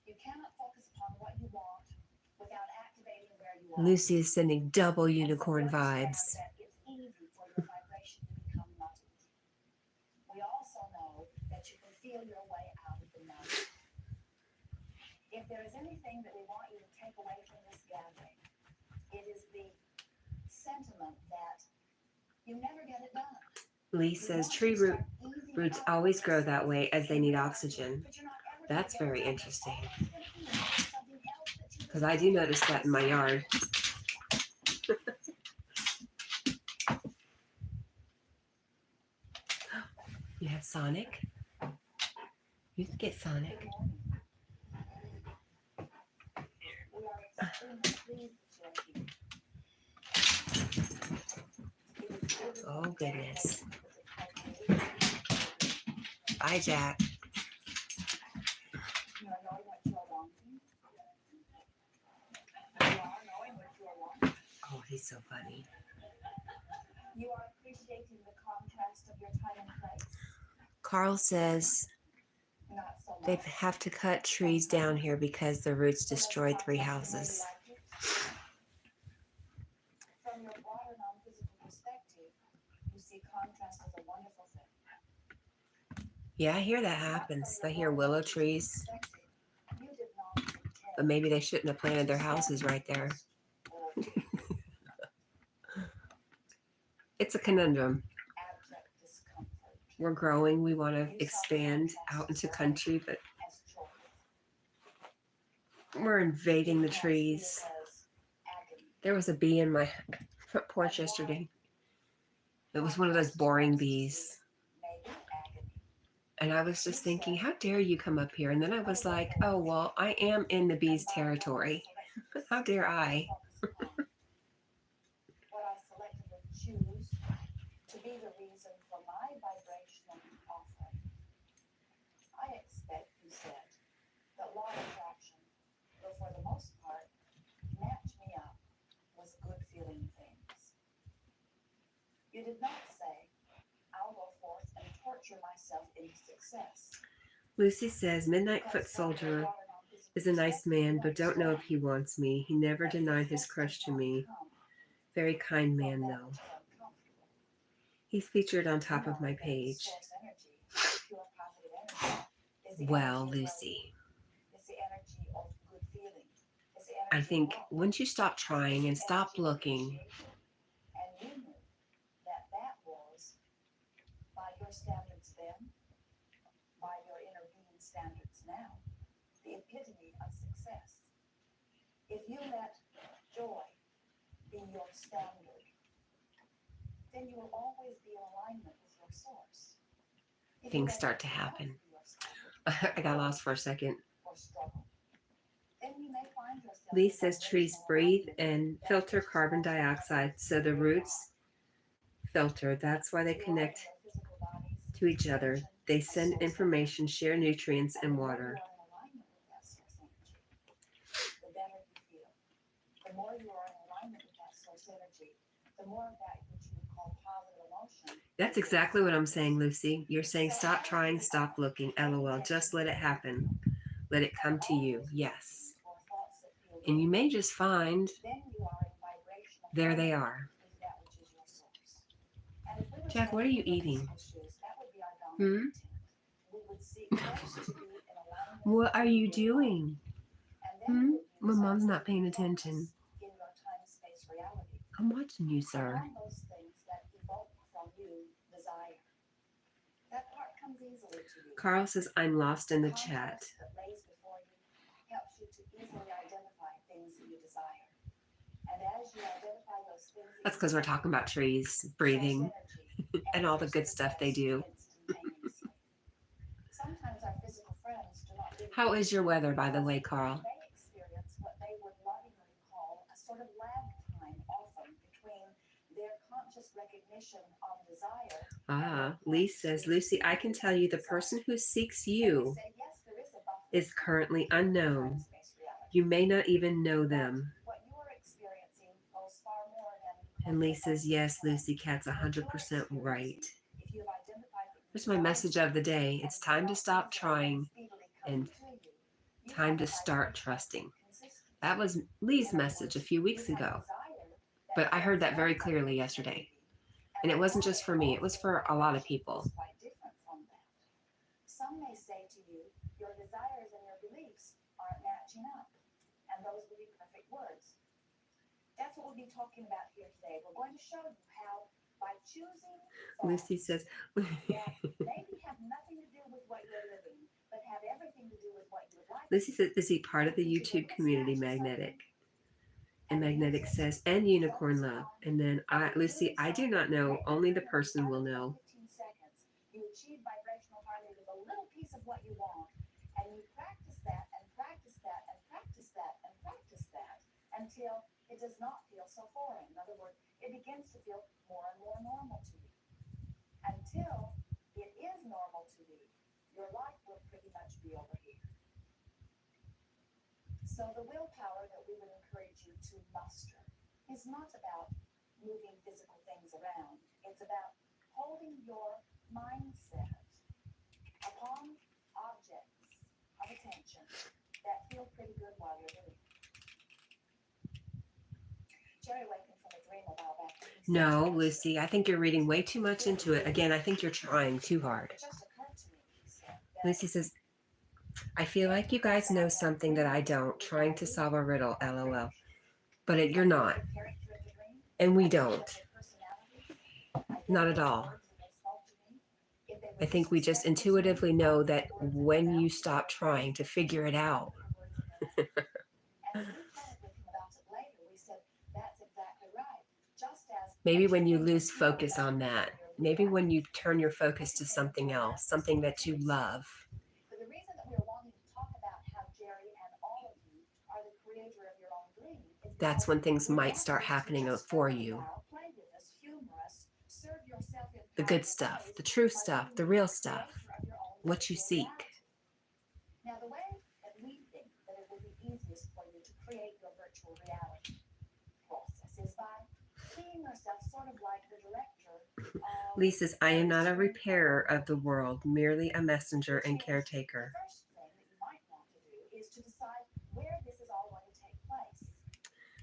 you cannot focus upon what you want without activating where you are. Lucy is sending double unicorn vibes. It's easy for your vibration to become muddled. We also know that you can feel your way out of the mud. If there is anything that we want you to take away from this gathering, it is the sentiment that you never get it done. Lee says tree roots always grow that way as they need oxygen. That's very interesting. Because I do notice that in my yard. You have Sonic? You can get Sonic. Oh, goodness. Bye, Jack. Oh, he's so funny. You are appreciating the contrast of your time and place. Carl says Not so they much. have to cut trees down here because the roots destroyed 3 houses. From your broader non-physical perspective, you see contrast as a wonderful thing. Yeah, I hear that happens. I hear willow trees, You did not intend but maybe they shouldn't have planted their houses right there. It's a conundrum. abject discomfort We're growing. We want to expand out into country, but as choice. we're invading the trees. As agony. There was a bee in my front porch yesterday. It was one of those boring bees. Maybe agony. And I was just thinking, how dare you come up here? And then I was like, oh, well, I am in the bee's territory. How dare I? What I selectively choose to be the reason for my vibrational offering. I expect, you said, that law of attraction will, for the most part, match me up with good feeling things. You did not say, I'll go forth and torture myself into success. Lucy says, Midnight Foot Soldier is a nice man, but don't know if he wants me. He never denied his crush to me. Very kind man, though. He's featured on top of my page. Well, Lucy, I think once you stop trying and stop looking, And you knew that that was, by your standards then, by your inner being standards now, the epitome of success. If you let joy be your standard, then you will always be in alignment with your source. If you things let start to love happen. be your standard I got lost for a second. or struggle, then you may find yourself Lee in says trees vibrational breathe alignment and that filter pushes carbon back dioxide, so the your roots filter. That's why they You are in connect your physical body's to each other. extension They of send source information, share nutrients And and the more water. you are in alignment with that source energy, the better you feel. The more you are in alignment with that source energy, the more of that which you would call positive emotion. That's exactly what I'm saying, Lucy. You're saying stop trying, stop looking. LOL. Just let it happen. Let it come to you. Yes. Or thoughts that feel And you good, may just find then you are in vibrational there they harmony are. with that which is your source. And if we were Jack, what are you standing with eating? these issues, that would be our dominant intent. We would seek first to be in alignment What with are who you are, doing? and then you would My use mom's not absolute paying focus attention. in your time-space reality I'm watching you, sir. on those things that evoke from you desire. That part comes easily to you. Carl says I'm lost in the chat. Contrast that lays before you helps you to easily identify things that you desire. And as you identify those things, That's because we're talking about trees, breathing, and all the good stuff they do. Sometimes our physical friends do not really How is your weather, by the way, Carl? They experience what they would lovingly call a sort of lag time often between their conscious recognition of desire. Lee says, Lucy, I can tell you the person who seeks you is currently unknown. You may not even know them. What you are experiencing goes far more than. And Lee says, yes, Lucy Cat's 100% right. If you have identified that you Here's my message of the day. It's time to stop trying and time to start trusting. That was Lee's message a few weeks ago, but I heard that very clearly yesterday. And it wasn't just for me, it was for a lot of people. Some may say to you, your desires and your beliefs aren't matching up. And those would be perfect words. That's what we'll be talking about here today. We're going to show you how, by choosing Lucy says, that maybe have nothing to do with what you're living, but have everything to do with what you would like Lucy says, is he part of the YouTube community, Magnetic? And Magnetic says, and Unicorn Love. And then Lucy, I do not know. Only the person will know. 15 seconds, you achieve vibrational harmony with a little piece of what you want. And you practice that and practice that and practice that and practice that until it does not feel so foreign. In other words, it begins to feel more and more normal to you. Until it is normal to you, your life will pretty much be over here. So the willpower that we would encourage you to muster is not about moving physical things around. It's about holding your mindset upon objects of attention that feel pretty good while you're doing it. Jerry wakened from a dream a while back. No, Lucy, I think you're reading way too much into it. Again, I think you're trying too hard. It just occurred to me, he said, that Lucy says, I feel like you guys know something that I don't, trying to solve a riddle, LOL. But you're not. And we don't. Not at all. I think we just intuitively know that when you stop trying to figure it out. Maybe when you lose focus on that. Maybe when you turn your focus to something else, something that you love. But the reason that we are wanting to talk about how Jerry and all of you are the creator of your own dream is That's when things might start happening for you. The good stuff, the true stuff, the real stuff, what you seek. Now, the way that we think that it will be easiest for you to create your virtual reality process is by seeing yourself sort of like the director of... Lee says, I am not a repairer of the world, merely a messenger and caretaker. The first thing that you might want to do is to decide where this is all going to take place.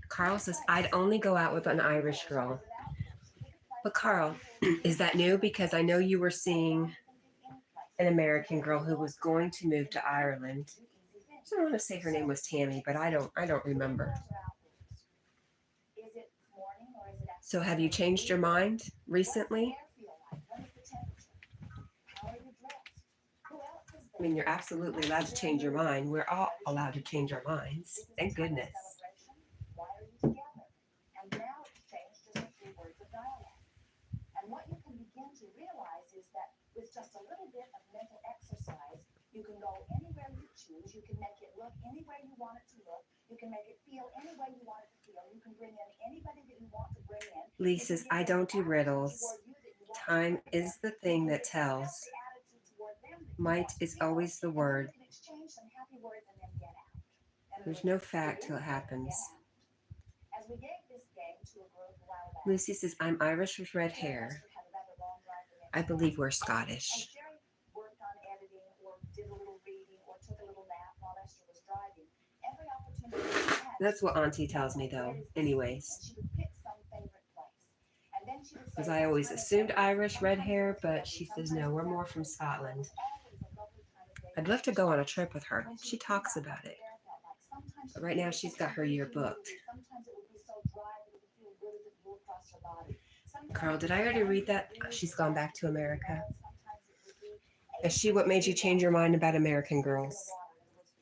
Carl says, I'd only go out with an Irish girl. But Carl, is that new? Because I know you were seeing an American girl who was going to move to Ireland. So I want to say her name was Tammy, but I don't remember. So have you changed your mind recently? I mean, you're absolutely allowed to change your mind. We're all allowed to change our minds. Thank goodness. Why are you together? And now it's changed just a few words of dialogue. And what you can begin to realize is that with just a little bit of mental exercise, you can go anywhere you choose. You can make it look any way you want it to look. You can make it feel any way you want it to feel. You can bring in anybody that you want to bring in. Lee says, I don't do riddles. Time is the thing that tells. Might is always the word. There's no fact till it happens. Lucy says, I'm Irish with red hair. I believe we're Scottish. That's what Auntie tells me, though, anyways. Because I always assumed Irish red hair, but she says, no, we're more from Scotland. I'd love to go on a trip with her. She talks about it. But right now, she's got her year booked. Carl, did I already read that? She's gone back to America. Is she what made you change your mind about American Girls?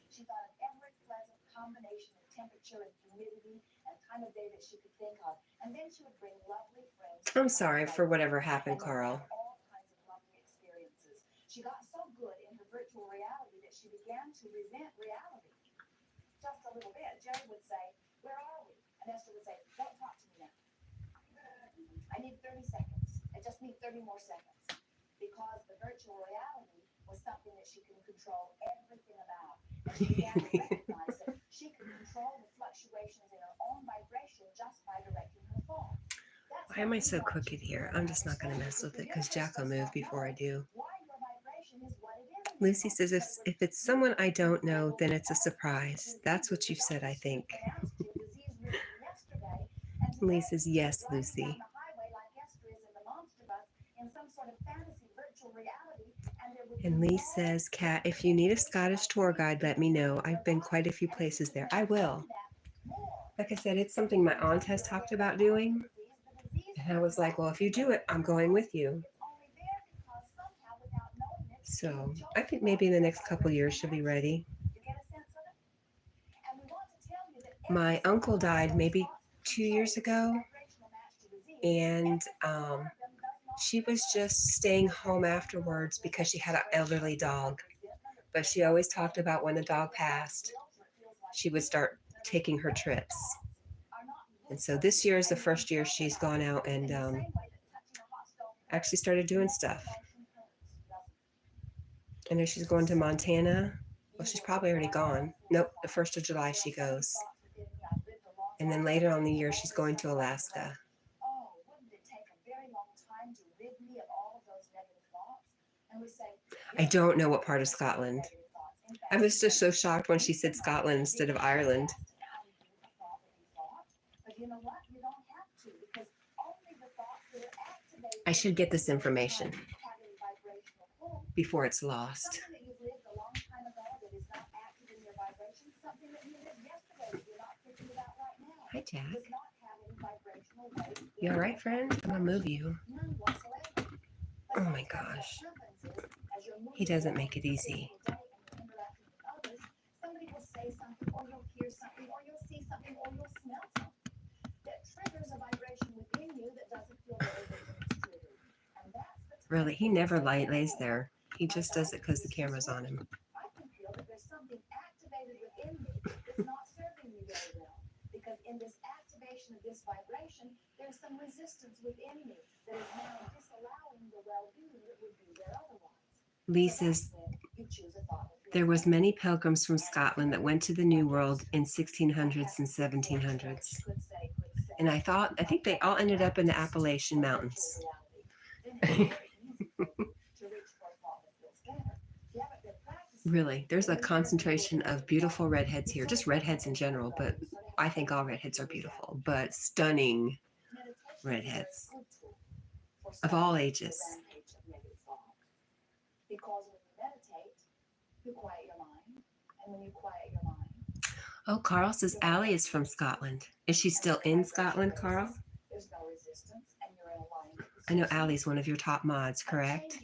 She thought of every pleasant combination of temperature and humidity and time of day that she could think of. And then she would bring lovely friends. I'm sorry for whatever happened, Carl. All kinds of lovely experiences. She got so good in her virtual reality that she began to resent reality. Just a little bit. Jerry would say, where are we? And Esther would say, don't talk to me now. I need 30 seconds. I just need 30 more seconds. Because the virtual reality was something that she can control everything about. And she began to recognize that she could control the fluctuations in her own vibration just by directing her thought. Why am I so crooked here? I'm just not going to mess with it because Jack will move before I do. Lucy says, if it's someone I don't know, then it's a surprise. That's what you said, I think. Lee says, yes, Lucy. And Lee says, Kat, if you need a Scottish tour guide, let me know. I've been quite a few places there. I will. Like I said, it's something my aunt has talked about doing. And I was like, well, if you do it, I'm going with you. So I think maybe in the next couple years she'll be ready. my uncle died maybe 2 years ago, and she was just staying home afterwards because she had an elderly dog. But she always talked about when the dog passed, she would start taking her trips. And so this year is the first year she's gone out and actually started doing stuff. I know she's going to Montana. Well, she's probably already gone. Nope, the 1st of July she goes. And then later on in the year, she's going to Alaska. I don't know what part of Scotland. I was just so shocked when she said Scotland instead of Ireland. I should get this information before it's lost. Hi, Jack. You all right, friend? I'm gonna move you. Oh my gosh. He doesn't make it easy. Really, he never lays there. He just does it because the camera's on him. In this activation of this vibration, there's some resistance within me that is now disallowing the well-being that would be there otherwise. Lee says there was many pilgrims from Scotland that went to the New World in 1600s and 1700s. And I think they all ended up in the Appalachian Mountains. Really, there's a concentration of beautiful redheads here, just redheads in general, but I think all redheads are beautiful, but stunning redheads of all ages. Oh, Carl says Allie is from Scotland. Is she still in Scotland, Carl? I know Allie's one of your top mods, correct?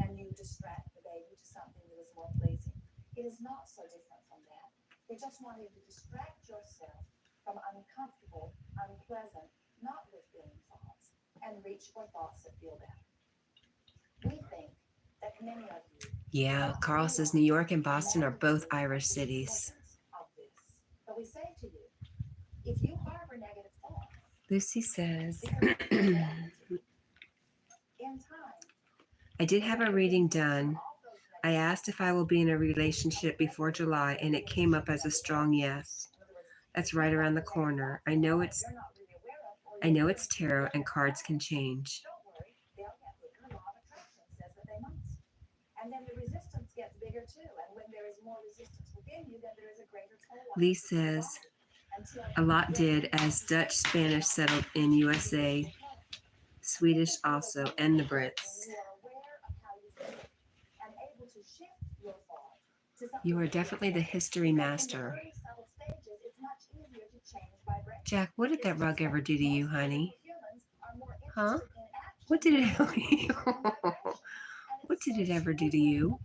And you distract the baby to something that is more pleasing. It is not so different from that. You're just wanting to distract yourself from uncomfortable, unpleasant, not fulfilling thoughts and reach for thoughts that feel better. We think that many of you. Yeah, Carl says New York and Boston are both Irish cities. But we say to you, if you harbor negative thoughts, Lucy says, I did have a reading done. I asked if I will be in a relationship before July, and it came up as a strong yes. That's right around the corner. I know it's tarot and cards can change. Lee says, a lot did as Dutch, Spanish settled in USA, Swedish also, and the Brits. You are definitely the history master. Jack, what did that rug ever do to you, honey? Huh? What did it What did it ever do to you?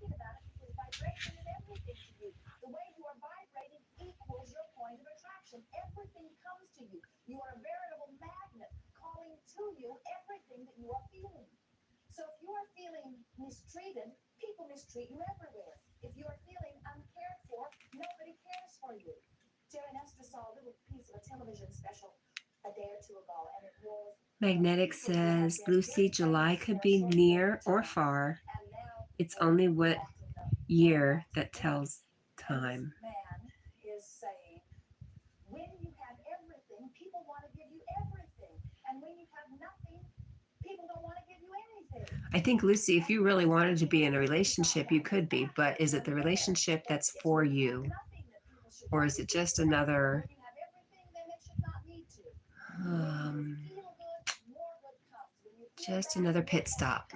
You are a veritable magnet calling to you everything that you are feeling. So if you are feeling mistreated, people mistreat you everywhere. If you are feeling uncared for, nobody cares for you. Jerry Nestor saw a little piece of a television special a day or two ago, and it was... Magnetic says, Lucy, July could be near or far. It's only what year that tells time. I think, Lucy, if you really wanted to be in a relationship, you could be, but is it the relationship that's for you? Or is it just another pit stop?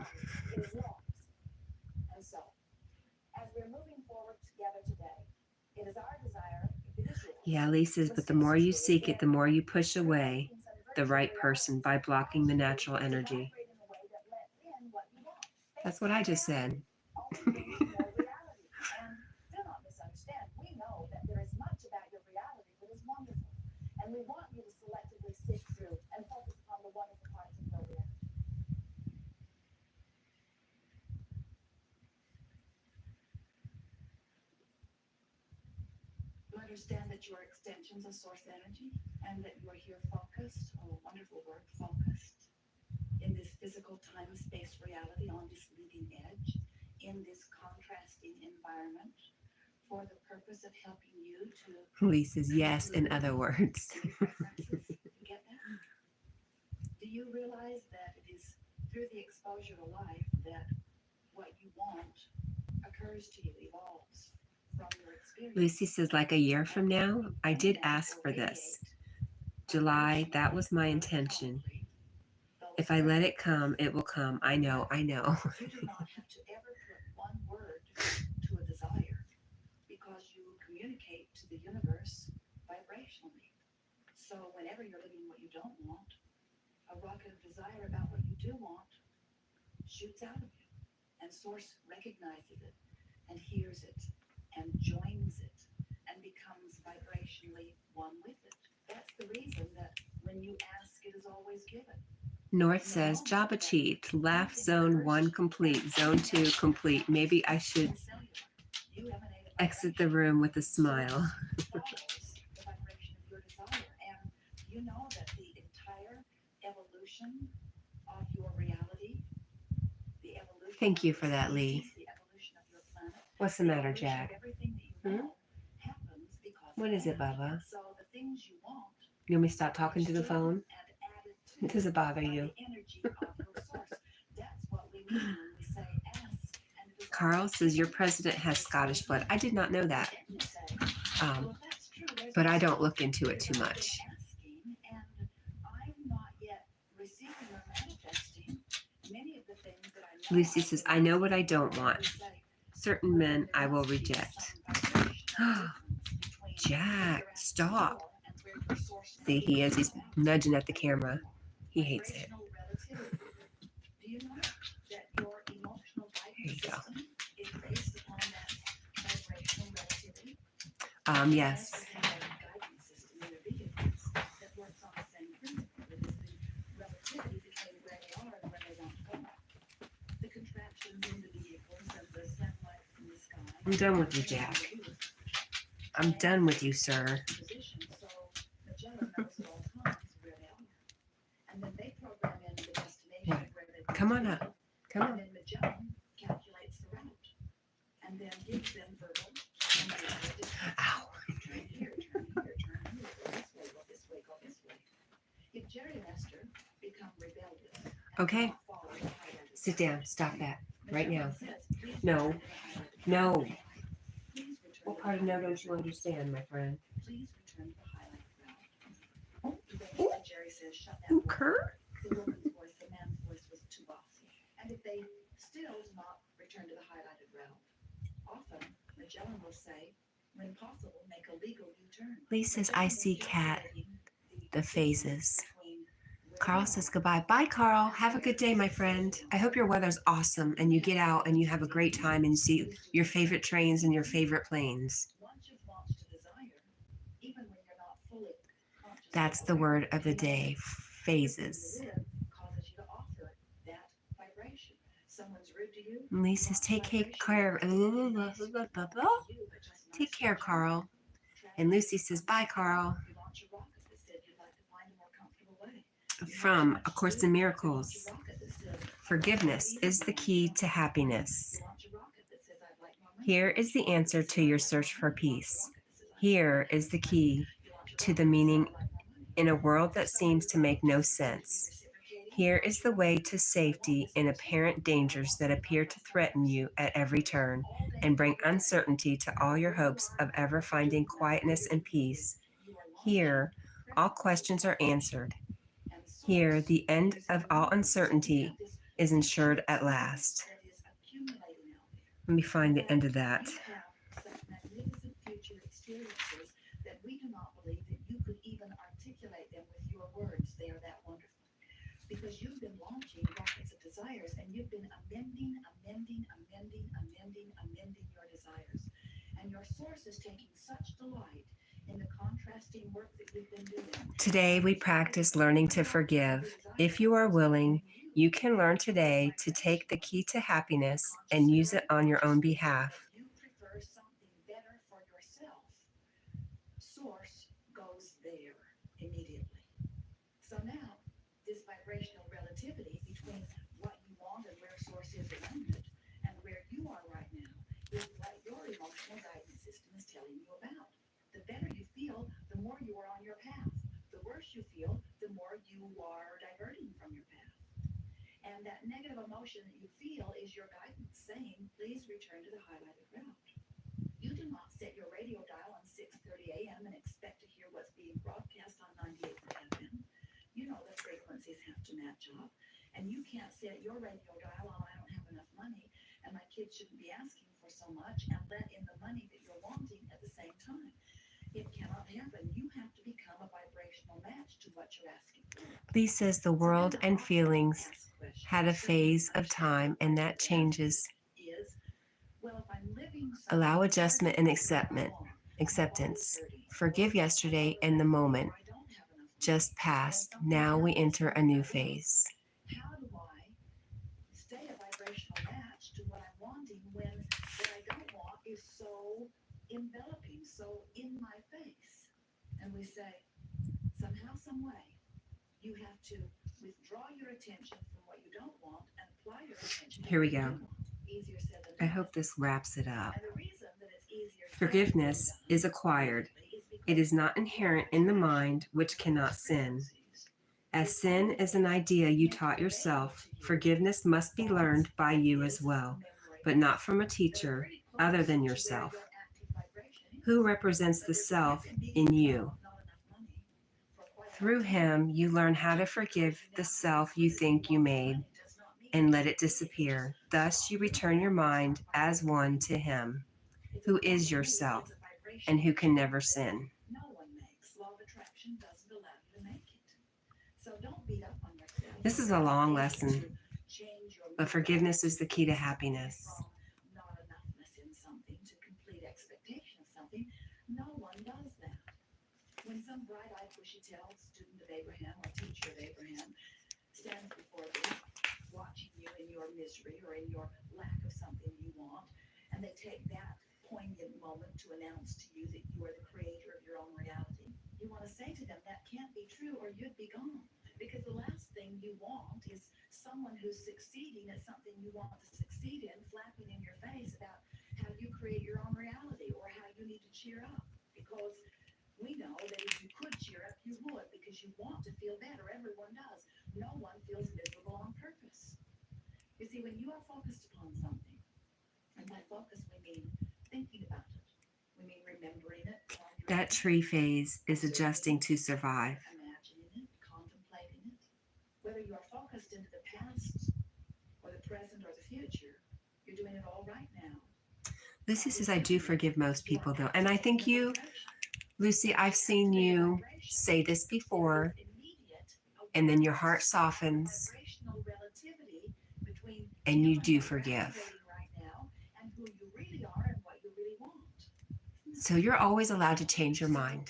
Yeah, Lee says, but the more you seek it, the more you push away the right person by blocking the natural energy. That's what I just said. understand that you're extensions of source energy and that you're here focused, oh, wonderful word, focused, in this physical time-space reality on this leading edge, in this contrasting environment, for the purpose of helping you to Lee says yes, in other words. see preferences. You get that? Do you realize that it is through the exposure to life that what you want occurs to you, evolves from your experience? Lucy says, like a year from now, I did ask for this. July, that was my intention. If I let it come, it will come. I know, I know. You do not have to ever put one word to a desire because you communicate to the universe vibrationally. So whenever you're living what you don't want, a rocket of desire about what you do want shoots out of you, and Source recognizes it and hears it and joins it and becomes vibrationally one with it. That's the reason that when you ask, it is always given. North says, job achieved. Laugh zone 1 complete. Zone 2 complete. Maybe I should exit the room with a smile. You know that the entire evolution of your reality, the evolution Thank you for that, Lee. the evolution of your planet, What's the matter, Jack? everything that you know happens because What is it, Bubba? so the things you want You want me to stop talking to the phone? Does it bother you? Carl says your president has Scottish blood. I did not know that. But I don't look into it too much. Lucy says, I know what I don't want. Certain men I will reject. Jack, stop. See, he is. He's nudging at the camera. He hates it. Here you go. Yes. I'm done with you, Jack. I'm done with you, sir. What? Come on up. Come on. Ow. Okay. Sit down. Stop that. Right now. No. No. What part of no don't you understand, my friend? Ooh, Kurt? The woman's voice, the man's voice was too bossy. And if they still do not return to the highlighted realm, often Magellan will say, when possible, make a legal U-turn. Lee says, I see Cat, the phases. Carl says goodbye. Bye, Carl. Have a good day, my friend. I hope your weather's awesome and you get out and you have a great time and you see your favorite trains and your favorite planes. That's the word of the day, phases. Lee says, take care. Take care, Carl. And Lucy says, bye, Carl. From A Course in Miracles, forgiveness is the key to happiness. Here is the answer to your search for peace. Here is the key to the meaning in a world that seems to make no sense. Here is the way to safety in apparent dangers that appear to threaten you at every turn and bring uncertainty to all your hopes of ever finding quietness and peace. Here, all questions are answered. Here, the end of all uncertainty is ensured at last. Let me find the end of that. We do not believe that you could even articulate them with your words. They are that wonderful. Because you've been launching rockets of desires and you've been amending your desires. And your source is taking such delight in the contrasting work that you've been doing. Today, we practice learning to forgive. If you are willing, you can learn today to take the key to happiness and use it on your own behalf. You prefer something better for yourself. more you are on your path. The worse you feel, the more you are diverting from your path. And that negative emotion that you feel is your guidance saying, please return to the highlighted route. You do not set your radio dial on 6:30 a.m. and expect to hear what's being broadcast on 98 FM. You know the frequencies have to match up. And you can't set your radio dial on, I don't have enough money, and my kids shouldn't be asking for so much, and let in the money that you're wanting at the same time. It cannot happen. You have to become a vibrational match to what you're asking for. Lee says the world and feelings had a phase of time, and that changes. Allow adjustment and acceptance. Forgive yesterday and the moment just passed. Now we enter a new phase. How do I stay a vibrational match to what I'm wanting when what I don't want is so enveloping, so in my face? And we say, somehow, some way, you have to withdraw your attention from what you don't want and apply your attention to Here we what you go. do want. Easier said than I done. hope this wraps it up. And the reason that it's easier said Forgiveness than is done acquired. is because It is not inherent in the mind, which cannot sin. As sin is an idea you taught yourself, forgiveness must be learned by you as well, but not from a teacher other than yourself. Who represents the self in you? Through him, you learn how to forgive the self you think you made and let it disappear. Thus, you return your mind as one to him, who is yourself and who can never sin. No one makes. Law of attraction doesn't allow you to make it. So don't beat up on yourself. This is a long lesson, but forgiveness is the key to happiness. From not enoughness in something to complete expectation of something. No one does that. When some bright-eyed, bushy-tailed student of Abraham or teacher of Abraham stands before you, watching you in your misery or in your lack of something you want, and they take that poignant moment to announce to you that you are the creator of your own reality, you want to say to them, that can't be true or you'd be gone. Because the last thing you want is someone who's succeeding at something you want to succeed in, flapping in your face about how you create your own reality or how you need to cheer up. Because we know that if you could cheer up, you would, because you want to feel better. Everyone does. No one feels miserable on purpose. You see, when you are focused upon something, and by focus we mean thinking about it, we mean remembering it, That tree phase is adjusting to survive. imagining it, contemplating it. Whether you are focused into the past or the present or the future, you're doing it all right now. Lucy says, I do forgive most people, though. And I think you, Lucy, I've seen you say this before, and then your heart softens, and you do forgive. So you're always allowed to change your mind.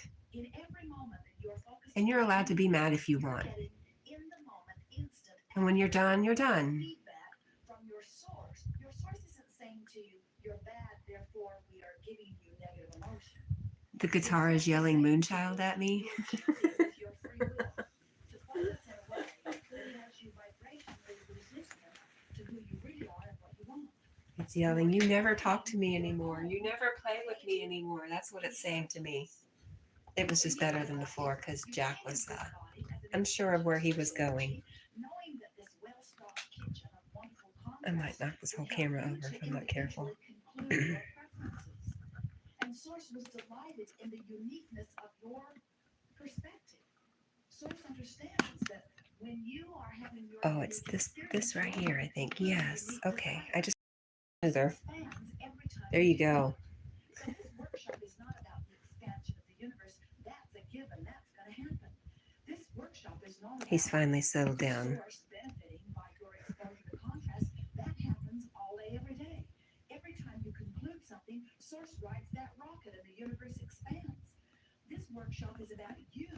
And you're allowed to be mad if you want. And when you're done, you're done. From your source isn't saying to you, you're bad, therefore we are giving you negative emotion. The guitar is yelling Moonchild at me. It's yelling, you never talk to me anymore. You never play with me anymore. That's what it's saying to me. It was just better than before because Jack was unsure of where he was going. I might knock this whole camera over if I'm not careful. And Source was delighted in the uniqueness of your perspective. Source understands that when you are having your Oh, it's this right here, I think. Yes. Okay. I just there. There you go. So this workshop is not about the expansion of the universe. That's a given. That's going to happen. This workshop is not about He's finally settled down. Source benefiting by your exposure to contrast. That happens all day, every day. Every time you conclude something, Source rides that rocket and the universe expands. This workshop is about you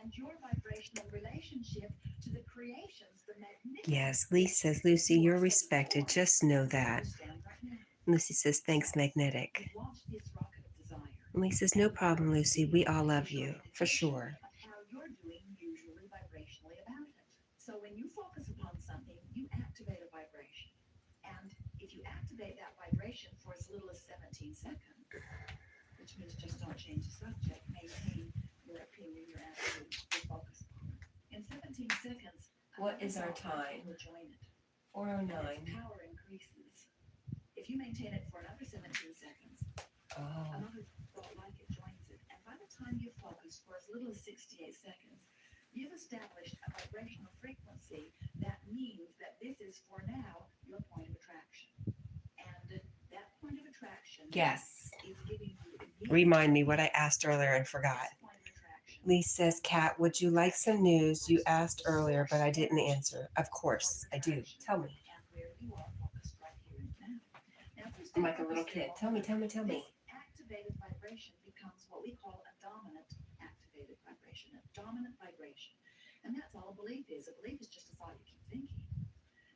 and your vibrational relationship to the creations, the magnificent. Yes, Lee says, Lucy, you're respected. Just know that. Lucy says, thanks, Magnetic. Lee says, no problem, Lucy. We all love you, for sure. How you're doing usually vibrationally about it. So when you focus upon something, you activate a vibration. And if you activate that vibration for as little as 17 seconds, which means just don't change the subject, maintain your your opinion, your attitude, your focus on it. In 17 seconds, What is our another thought time? will join it. 4:09. And its power increases. If you maintain it for another 17 seconds, Oh. another thought like it joins it. And by the time you focus for as little as 68 seconds, you've established a vibrational frequency that means that this is for now your point of attraction. And that point of attraction Yes. is giving you immediate Remind me what I asked earlier and forgot. point of attraction. Lee says, Kat, would you like some news? You asked earlier, but I didn't answer. Of course, I do. Tell me. And where you are focused right here and now. Now, please I'm take like a little focus kid. for moment. Tell me. This activated vibration becomes what we call a dominant activated vibration, a dominant vibration. And that's all a belief is. A belief is just a thought you keep thinking.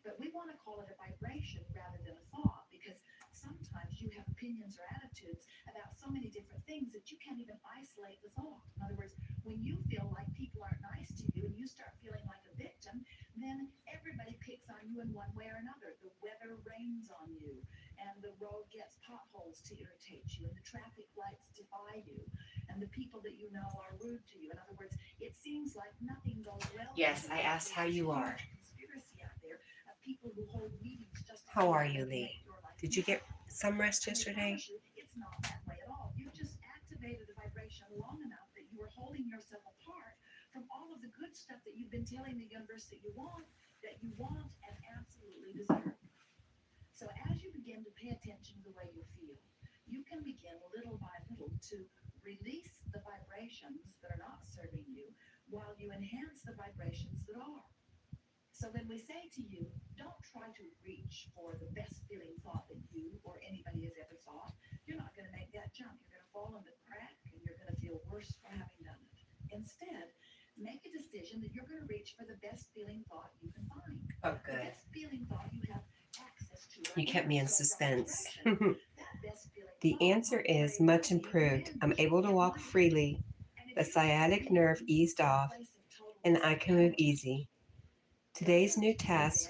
But we want to call it a vibration rather than a thought because sometimes you have opinions or attitudes about so many different things that you can't even isolate the thought. In other words, when you feel like people aren't nice to you and you start feeling like a victim, then everybody picks on you in one way or another. The weather rains on you, and the road gets potholes to irritate you, and the traffic lights defy you, and the people that you know are rude to you. In other words, it seems like nothing goes well. Yes, I asked how you are. Conspiracy out there of people who hold meetings just to How are see you, how they Lee? make your life Did you get better. some rest And I yesterday? promise you, it's not that way at all. You just activated the vibration long enough that you were holding yourself apart from all of the good stuff that you've been telling the universe that you want and absolutely deserve. So as you begin to pay attention to the way you feel, you can begin little by little to release the vibrations that are not serving you while you enhance the vibrations that are. So when we say to you, don't try to reach for the best feeling thought that you or anybody has ever thought, you're not going to make that jump. You're going to fall in the crack and you're going to feel worse for having done it. Instead, make a decision that you're going to reach for the best feeling thought you can find. Oh, The good. best feeling thought you have access to. You Right kept now. me in So from suspense. attraction, that best feeling The thought answer might is very much well be improved. the I'm end able to you walk wanted. freely. And if The you sciatic begin nerve eased from a off, place of total and I can move disempowerment, easy. Today's new task,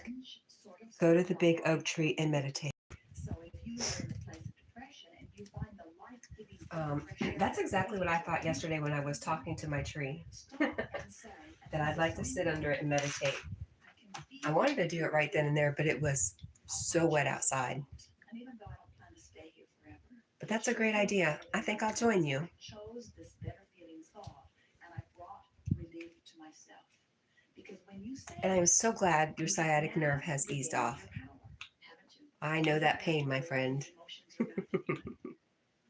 go to the big oak tree and meditate. So if you are in a place of depression and you find the life-giving That's exactly what I thought yesterday when I was talking to my tree, that I'd like to sit under it and meditate. I wanted to do it right then and there, but it was so wet outside. But that's a great idea. I think I'll join you. I chose this better feeling thought and I brought relief to myself. Because when you say And I'm so glad your sciatic nerve has eased off. I know that pain, my friend.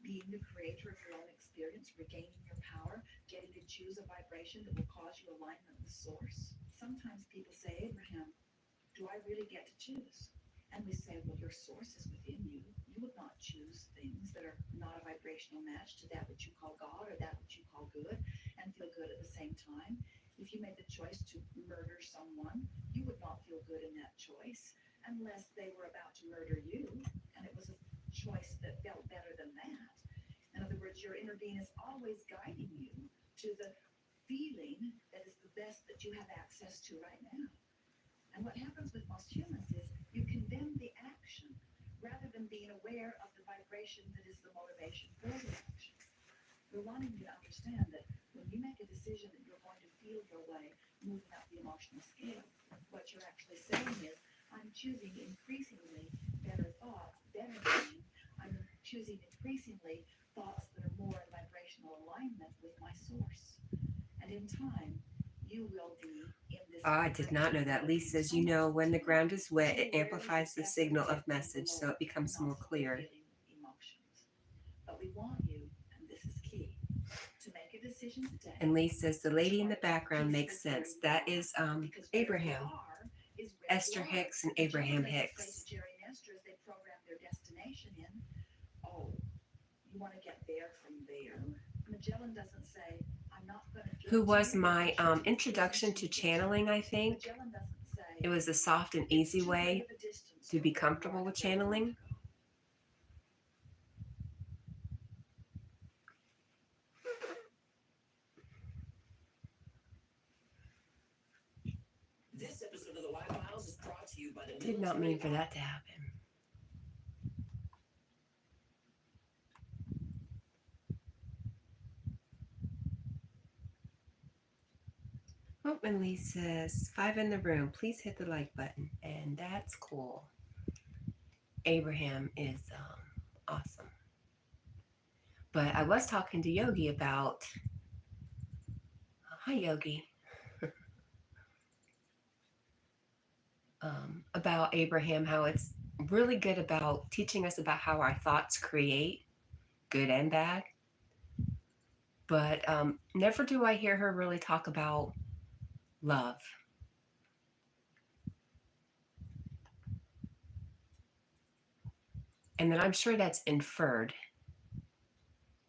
Being the creator of your own experience, regaining your power, getting to choose a vibration that will cause you alignment with source. Sometimes people say, Abraham, do I really get to choose? And we say, well, your source is within you. You would not choose things that are not a vibrational match to that which you call God or that which you call good and feel good at the same time. If you made the choice to murder someone, you would not feel good in that choice unless they were about to murder you, and it was a choice that felt better than that. In other words, your inner being is always guiding you to the feeling that is the best that you have access to right now. And what happens with most humans is you condemn the action rather than being aware of the vibration that is the motivation for the action. We're wanting you to understand that when you make a decision that you're going to feel your way moving up the emotional scale, what you're actually saying is, I'm choosing increasingly better thoughts, better being. I'm choosing increasingly thoughts that are more in vibrational alignment with my source. And in time, you will be in this. I did not know that. Lee says, you know, when the ground is wet, it amplifies the signal of message, so it becomes more clear. But we want you, and this is key, to make a decision today. And Lee says, the lady in the background makes sense. That is Abraham. Esther Hicks and Abraham Hicks. Oh, you want to get there from there. Magellan doesn't say, I'm not going to. Who was my introduction to channeling, I think. It was a soft and easy way to be comfortable with channeling. This episode of the White Files is brought to you by the Did not mean for that to happen. Oh, and Lee says, 5 in the room. Please hit the like button. And that's cool. Abraham is awesome. But I was talking to Yogi about, hi Yogi, about Abraham, how it's really good about teaching us about how our thoughts create good and bad. But never do I hear her really talk about love. And then I'm sure that's inferred.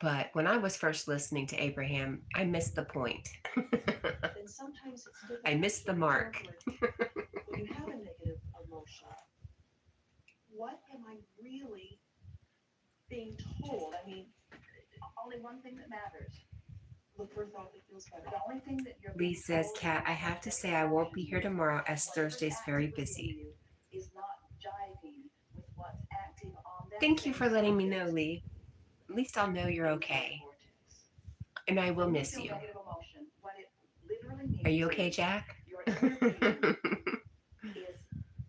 But when I was first listening to Abraham, I missed the point. Then sometimes it's difficult I missed to the mark. interpret when you have a negative emotion. What am I really being told? I mean, Only one thing that matters. look for a thought that feels better. The only thing that you're Lee being says, told Kat, I have to say I won't be here tomorrow as Thursday's very busy. Is not jiving with what's active on that. Thank you same for letting me know, subject Lee. At least I'll know you're in the okay. vortex. And I will When miss feel you. negative emotion, what it literally means Are you okay, is Jack? your inner being is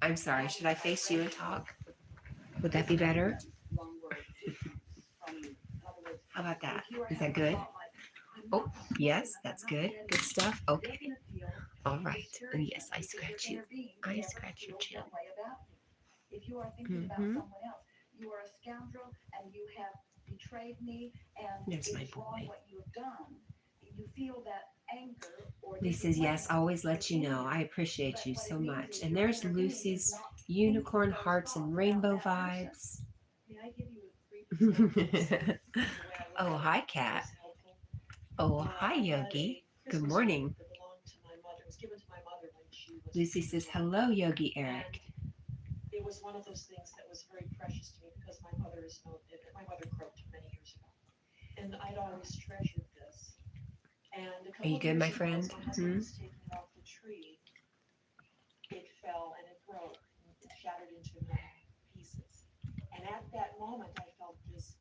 I'm sorry. Should I face you and talk? Would that be better? one word difference from you. In other words, How about that? if you are Is that having a good? thought like, I'm Oh, not smart yes, enough, that's I'm not good. getting Good it, stuff. you're Okay. gonna feel All right. And yes, I discouragement because scratch your you. inner being I never scratch your feels chin. that way about you. If you are thinking about Mm-hmm. someone else, you are a scoundrel and you have betrayed me and There's it my is wrong boy. what you have done. You feel that anger or Lee says, yes, disappointment always let you within know. you. I appreciate But you what so it means much. is And your there's inner being is Lucy's not unicorn thinking those hearts and thoughts rainbow about that person. vibes. May I give you a brief example? Oh, hi, Kat. Oh, hi, Yogi. Good morning. That belonged to my mother. It was given to my mother when she was Lucy says, hello, Yogi Eric. And it was one of those things that was very precious to me because my mother croaked many years ago. And I'd always treasured this. And a Are you couple of good, years my ago, friend? as my husband was taking it off the tree, it fell and it broke. And it shattered into a million pieces. And at that moment, I felt this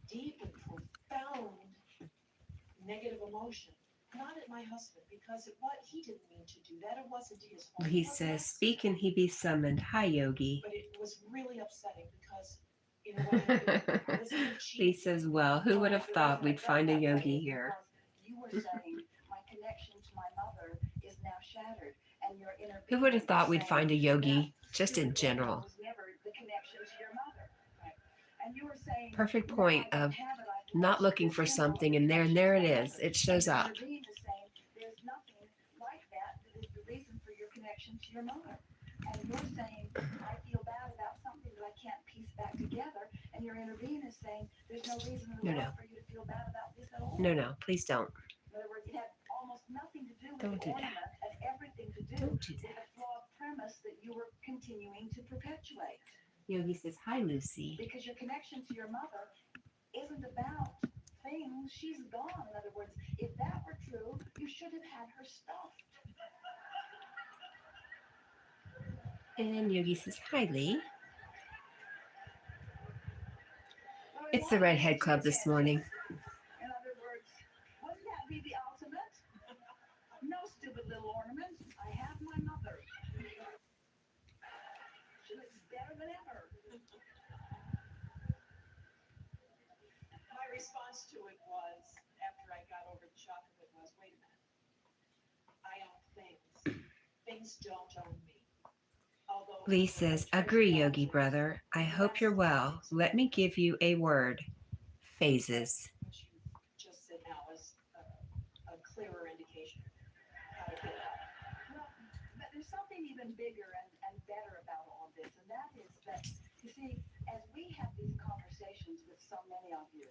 deep and profound negative emotion. Not at my husband, because he didn't mean to do that. It wasn't his fault. He It was an says, speak and accident. he be summoned. Hi, Yogi. But it was really upsetting because, you know, what I was kind of Lee cheating. says, well, who would have The thought reason I we'd felt find a that way yogi is here? because you were saying my connection to my mother is now shattered, and your inner Who being would have is thought we'd saying find a yogi that just in stupid woman general? was never the connection to your mother. Right. And you were saying Perfect now point I don't of have it, I've not lost looking this for symbol of something, the and connection there to it my is. mother. It shows And your up. inner being is saying there's nothing like that that is the reason for your connection to your mother. And you're saying I feel bad about something that I can't piece back together, and your inner being is saying there's no reason in the No, world for you to feel bad about this at all. no, please don't. In other words, it had almost nothing to do with Don't the do that. ornament and everything to do Don't do with that. the flawed premise that you were continuing to perpetuate. Yogi says, hi, Lucy. Because your connection to your mother isn't about things. She's gone. In other words, if that were true, you should have had her stuffed. And Yogi says, hi, Lee. Well, It's the Redhead Club this morning. In other words, wouldn't that be the ultimate? No stupid little ornament. I have my mother. She looks better than ever. My response to it was, after I got over the shock of it, was, wait a minute. I own things. Things don't own me. Although Lee says, agree, Yogi brother. I hope you're well. Let me give you a word. Phases. what you just said now is a clearer indication of how to get out. Well, but there's something even bigger and better about all of this, and that is that, you see, as we have these conversations with so many of you,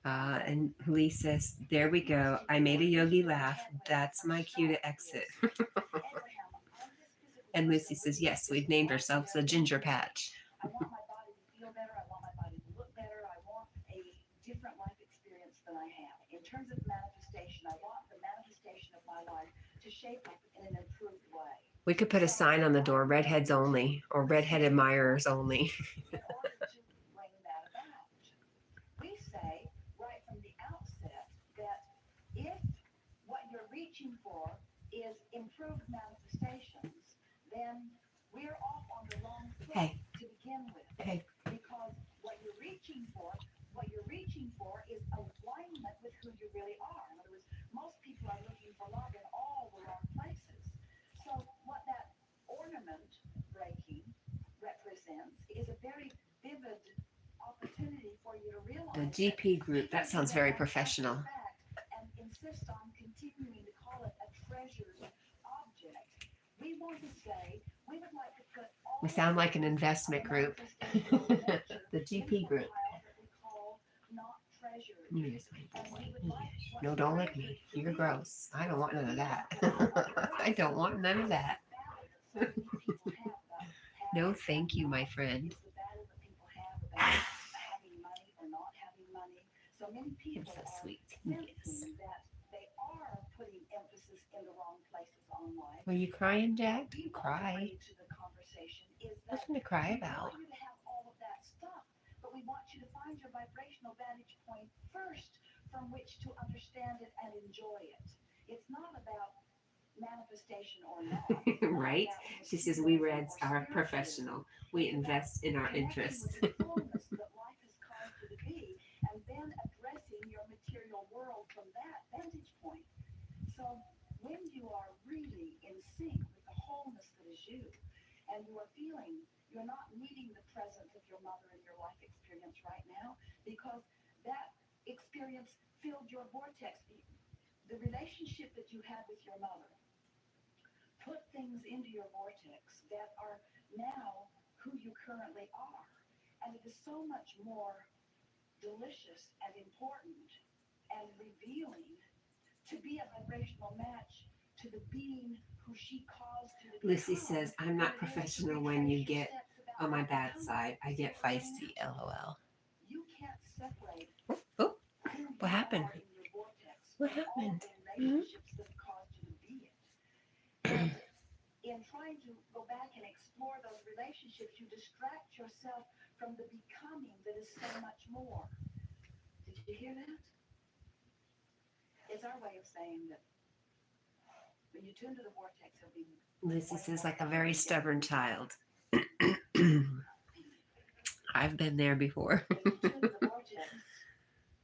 And Lee says, there we go. I made a yogi laugh. That's my cue to exit. And Lucy says, yes, we've named ourselves the Ginger Patch. I want my body to feel better. I want my body to look better. I want a different life experience than I have. In terms of manifestation, I want the manifestation of my life to shape up in an improved way. We could put a sign on the door, redheads only, or redhead admirers only. In order to bring that about, we say right from the outset that if what you're reaching for improved manifestations, then we're off on the wrong foot Hey. to begin with. Hey. Because what you're reaching for is alignment with who you really are. In other words, most people are looking for love in all the wrong places. So what that ornament breaking represents is a very vivid opportunity for you to realize The GP group, that sounds very professional. and insist on continuing to call it a treasured object. We want to say we would like to put all We sound like an investment group. The GP group. Not treasured. Yes, no, don't lick me. You're gross. I don't want none of that. I don't want none of that. No, thank you, my friend. It's the battle that people have about having money or not having money. So many You're people so are sweet. Yes. sensing that they are putting emphasis in the wrong places online. Were you crying, Jack? We Cry. to the conversation is that Nothing to cry we about. want you to have all of that stuff, but we want you to find your vibrational vantage point first from which to understand it and enjoy it. It's not about manifestation or not. Right? She says we Reds are professional. We invest in our interests. Connecting with the fullness that life has caused you to be, and then addressing your material world from that vantage point. So when you are really in sync with the wholeness that is you, and you are feeling you're not needing the presence of your mother in your life experience right now, because that experience filled your vortex. The relationship that you had with your mother put things into your vortex that are now who you currently are. And it is so much more delicious and important and revealing to be a vibrational match to the being who she caused you to be. Lucy says, I'm not professional when you get on my bad side. I get feisty, LOL. You can't separate Oh, what happened? What happened? Relationships that caused you to be it. And in trying to go back and explore those relationships, you distract yourself from the becoming that is so much more. Did you hear that? It's our way of saying that when you tune to the vortex, it'll be. Lucy says, like a very stubborn child. I've been there before.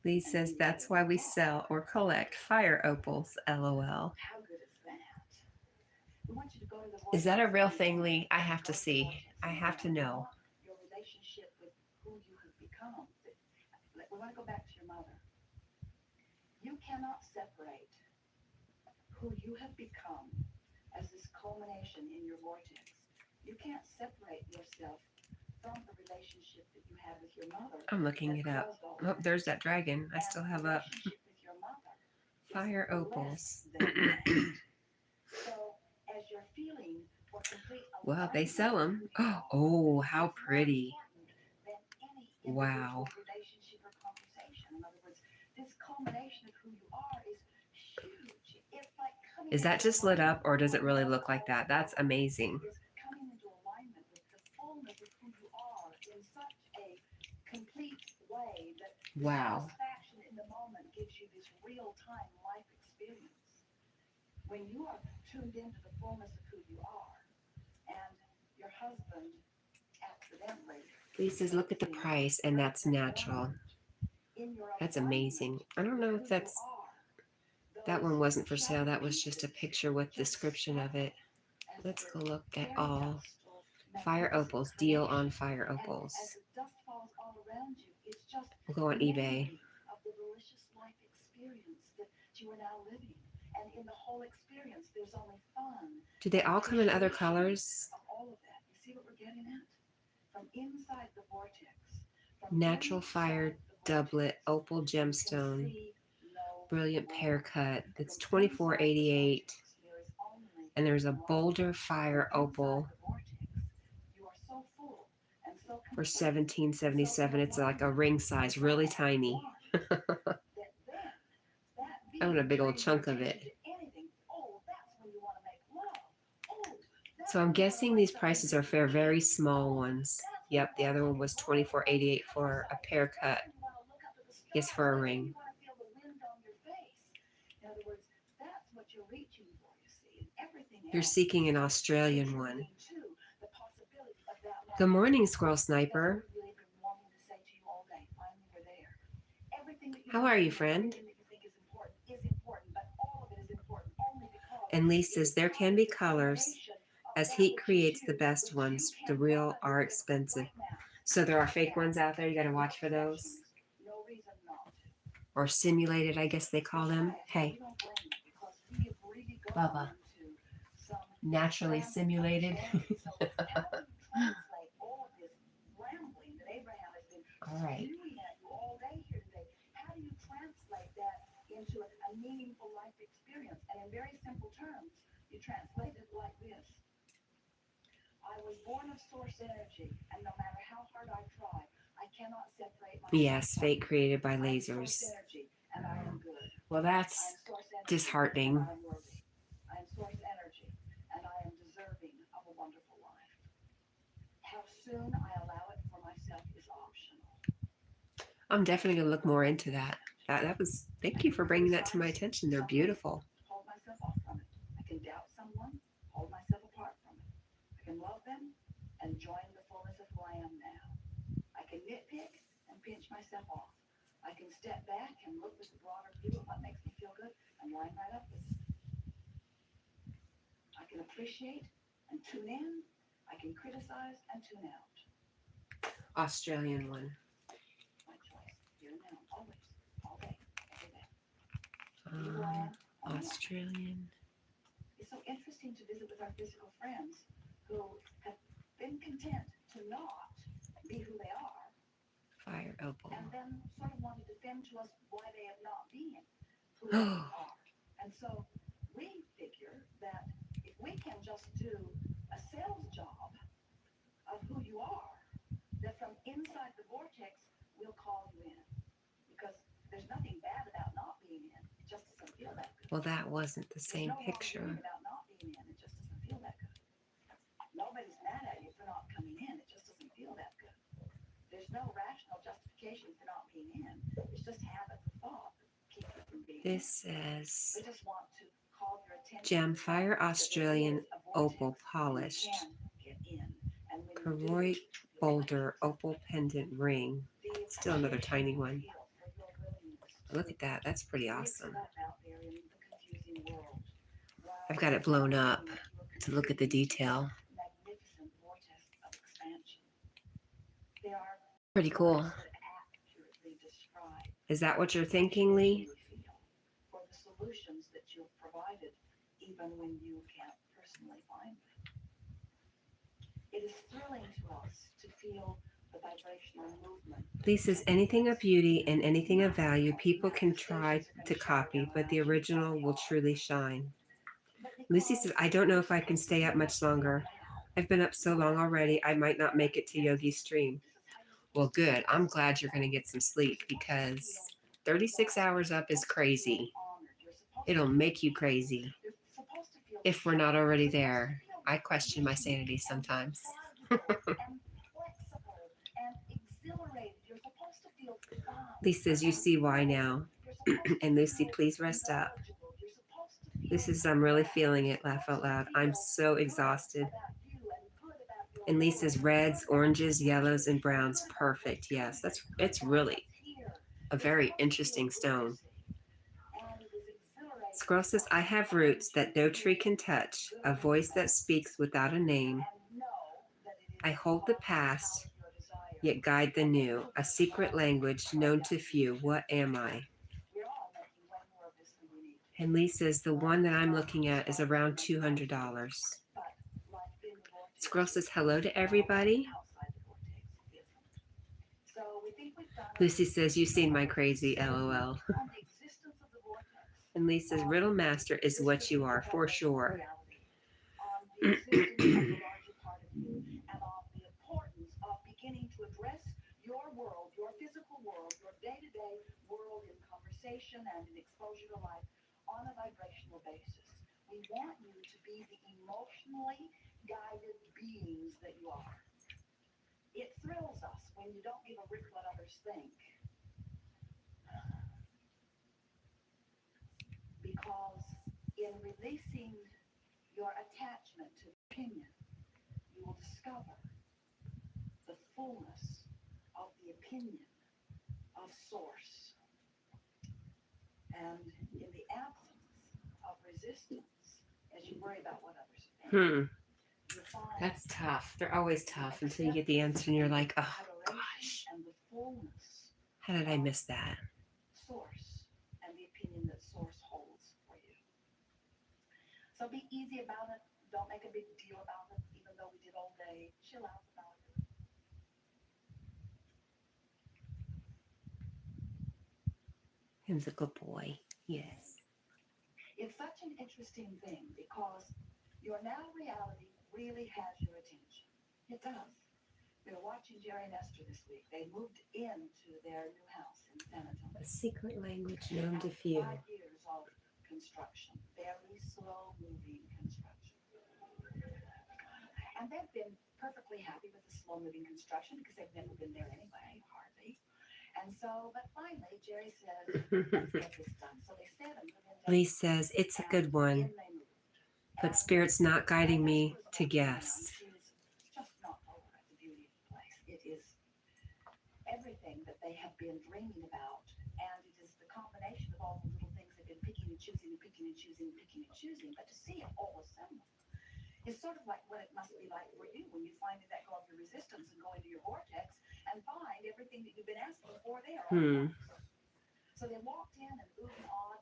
Lee says, that's why we sell or collect fire opals, LOL. How good is that? We want you to go to the vortex. Is that a real thing, Lee? I have to see. I have to know. Your relationship with who you have become. We want to go back to your mother. You cannot separate who you have become as this culmination in your vortex. You can't separate yourself from the relationship that you had with your mother. I'm looking it up. Oh, there's that dragon. I still have up. Fire opals. So as you're feeling for complete Well, they sell them. Oh, how pretty. Wow. Relationship or conversation. In other words, this culmination of who you are is huge. It's like is that just lit up or does it really look like that? That's amazing. Is coming into alignment with the fullness of who you are in such a complete way that wow. satisfaction in the moment gives you this real-time life experience. When you are tuned into the fullness of who you are, and your husband accidentally. Lee says, look at the price, and that's natural. That's amazing. I don't know if that one wasn't for sale. That was just a picture with description of it. Let's go look at all. Fire opals, deal on fire opals. We'll go on eBay. Of the delicious life experience that you are now living. And in the whole experience, there's only fun. Do they all come in other colors? All of that. You see what we're getting at? From inside the vortex. Natural fire doublet, opal gemstone, brilliant pear cut. It's $24.88. And there's a Boulder Fire opal for $17.77. It's like a ring size, really tiny. I want a big old chunk of it. So I'm guessing these prices are fair, very small ones. Yep, the other one was $24.88 for a pear cut. Guess for a ring. In other words, that's what you're reaching for, you see. And everything You're seeking an Australian one. Contributing to the possibility of that Good life. morning, Squirrel That's Sniper. what we've really been wanting to say to you all day. Finally, we're there. Everything that you How are you, think, friend? everything that you think is important, but all of it is important only because And Lee it says is there part can of be the colors. combination of As that heat which is creates you, the best which you ones, can the real provide are with expensive. right now. So there are fake ones out there. You got to watch for those. No reason not to. Or simulated, I guess they call them. Hey, We don't blame you because we have really Bubba. gone into some naturally simulated. So how do you translate all of this rambling that Abraham has been All right. spewing at you all day here today? How do you translate that into a meaningful life experience? And in very simple terms, you translate it like this. I was born of source energy, and no matter how hard I try, I cannot separate myself. Yes, fake created by I'm lasers. source energy, and I am good. Well, that's I am source energy, disheartening. and I am worthy. I am source energy, and I am deserving of a wonderful life. How soon I allow it for myself is optional. I'm definitely going to look more into that. That was, thank you for bringing that to my attention. They're beautiful. Hold myself off from it. I can doubt someone, hold myself apart from it. I can love them and join the fullness of who I am now. I can nitpick and pinch myself off. I can step back and look with the broader view of what makes me feel good and line right up with it. I can appreciate and tune in. I can criticize and tune out. Australian one. My choice, here and now, always, all day, every day. Be glad and be happy. Australian. It's so interesting to visit with our physical friends who have been content to not be who they are Fire opal. and then sort of want to defend to us why they have not been who they are. And so we figure that if we can just do a sales job of who you are, that from inside the vortex, we'll call you in. Because there's nothing bad about not being in. It just doesn't feel that good. Well, that wasn't the same There's no picture. wrongdoing about not being in. It just doesn't feel that good. Nobody's mad at you for not coming in. It just doesn't feel that good. There's no rational justification for not being in. It's just habits of thought that keep you from being in. This says We just want to call your attention Gem to the Fire fact that there Australian is a vortex opal you polished. can get in. And when you do, Karoy you'll Boulder find opal pendant ring. the Still another tiny one. appreciation you feel for your willingness Look to at that. That's pretty mix awesome. it up out there in the confusing world. I've got it blown up to look at the detail. Magnificent vortex of expansion. They are Pretty cool. words that accurately describe Is that what you're thinking, Lee? for the solutions that you've provided, even when you can't personally find them. It is thrilling to us to feel the vibrational movement. Lee says anything of beauty and anything of value people can try to copy, but the original will truly shine. Lucy says, I don't know if I can stay up much longer. I've been up so long already, I might not make it to Yogi's stream. Well, good. I'm glad you're going to get some sleep because 36 hours up is crazy. It'll make you crazy if we're not already there. I question my sanity sometimes. Lee says, you see why now. And Lucy, please rest up. Lucy says, I'm really feeling it. Laugh out loud. I'm so exhausted. And Lee says, reds, oranges, yellows, and browns. Perfect. Yes, it's really a very interesting stone. Squirrel says, I have roots that no tree can touch, a voice that speaks without a name. I hold the past, yet guide the new, a secret language known to few. What am I? And Lee says, the one that I'm looking at is around $200. Squirrel says, hello to everybody. Lucy says, you've seen my crazy, LOL. And Lee says, Riddle Master is what you are, for sure. Your world, your physical world, your day-to-day world in conversation and in exposure to life on a vibrational basis. We want you to be the emotionally guided beings that you are. It thrills us when you don't give a rip what others think. Because in releasing your attachment to opinion, you will discover the fullness of the opinion of source. And in the absence of resistance, as you worry about what others think, you find That's tough. They're always tough until you get the answer and you're like, oh gosh, and the fullness how did I miss that? source and the opinion that source holds for you. So be easy about it. Don't make a big deal about it, even though we did all day. Chill out about it. Him's a good boy. Yes. It's such an interesting thing because your now reality really has your attention. It does. We were watching Jerry and Esther this week. They moved into their new house in San Antonio. A secret language known to few. 5 years of construction, very slow moving construction. And they've been perfectly happy with the slow moving construction because they've never been there anyway, hardly. And so, but finally, Jerry says, let's get this done. So they said and moved in. Lee says, it's a good one, but Spirit's not guiding me to guess. She's just not over at the beauty of the place. It is everything that they have been dreaming about, and it is the combination of all the little things they've been picking and choosing and picking and choosing and picking and choosing. But to see it all assembled is sort of like what it must be like for you when you finally let go of your resistance and go into your vortex and find everything that you've been asking for there. So they walked in and oohed and awed.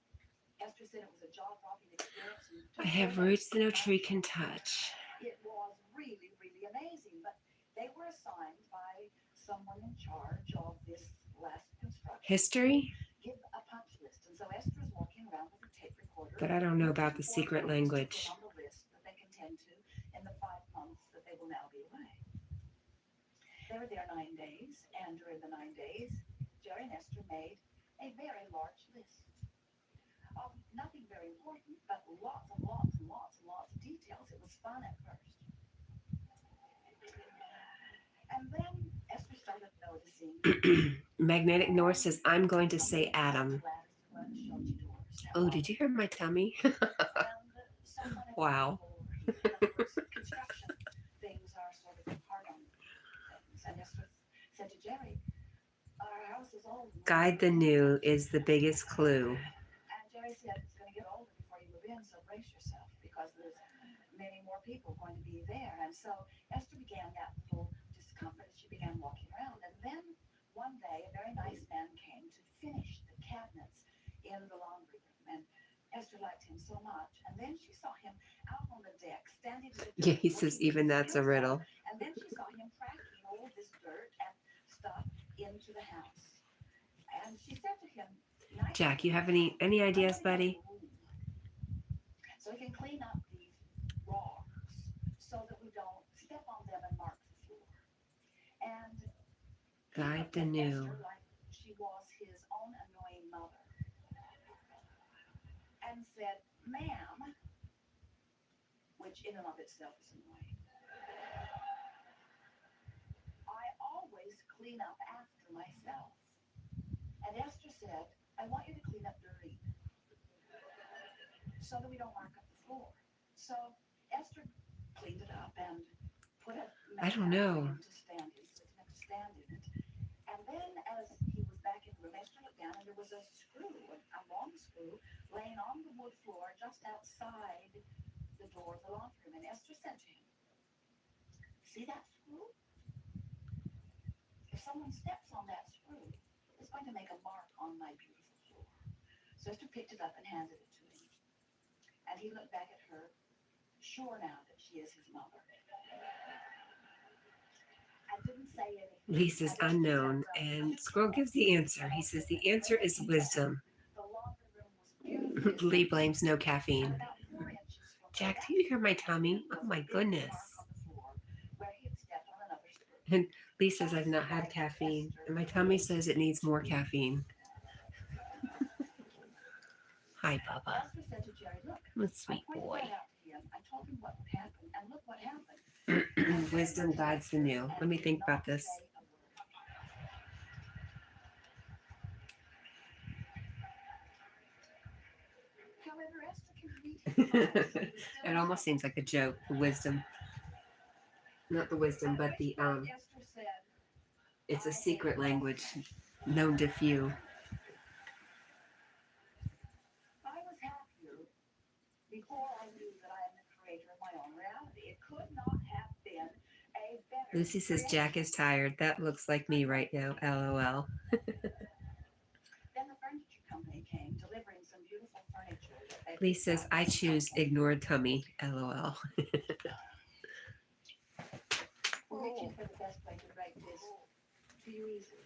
Esther said it was a jaw-dropping experience. I have roots that no tree can touch. It was really, really amazing. But they were assigned by someone in charge of this last construction. History? Give a punch list. And so Esther's walking around with a tape recorder. But I don't know about the secret language. On the list that they can tend to in the 5 months that they will now be away. They were there 9 days, and during the 9 days, Jerry and Esther made a very large list of nothing very important, but lots and lots and lots and lots of details. It was fun at first. And then Esther started noticing Magnetic North says, I'm going to say Adam. Oh, did you hear my tummy? Wow. Construction things are sort of hard on things. And Esther said to Jerry, our house is old. Guide the new is the biggest clue. And Jerry said it's going to get older before you move in, so brace yourself because there's many more people going to be there. And so Esther began that little discomfort as she began walking around. And then one day, a very nice man came to finish the cabinets in the laundry room. And Esther liked him so much. And then she saw him out on the deck, standing in the dirt. Yeah, he says even that's a riddle. And then she saw him tracking all this dirt and stuff into the house. And she said to him, Jack, you have any ideas, buddy? So we can clean up these rocks so that we don't step on them and mark the floor. And Guide the new. Esther like she was his own annoying mother. And said, ma'am, which in and of itself is annoying. I always clean up after myself. And Esther said, I want you to clean up dirty so that we don't mark up the floor. So Esther cleaned it up and put a I don't know. to stand in, so it didn't have to stand in it. And then as he was back in the room, Esther looked down and there was a screw, a long screw, laying on the wood floor just outside the door of the laundry room. And Esther said to him, see that screw? If someone steps on that screw, it's going to make a mark on my beautiful floor. So Esther picked it up and handed it to him. And he looked back at her, sure now that she is his mother. And didn't say anything. Lisa's unknown, and Squirrel gives the answer. He says the answer is wisdom. The laundry room was beautiful. Lee blames no caffeine. Jack, do you hear my tummy? Oh my goodness. And Lee says I've not had caffeine, and my tummy says it needs more caffeine. Hi, Bubba. I'm a sweet boy. Wisdom guides the new. Let me think about this. However, Esther can read It almost seems like a joke. The wisdom, not the wisdom, but the Esther said, it's a secret language known to few. I was happier before I knew that I am the creator of my own reality. It could not have been a better Lucy says Jack is tired. That looks like me right now. LOL. Then the furniture company came, delivering some beautiful furniture. That they Lee says I choose ignored tummy. LOL. We're reaching for the best way to break this to you easily.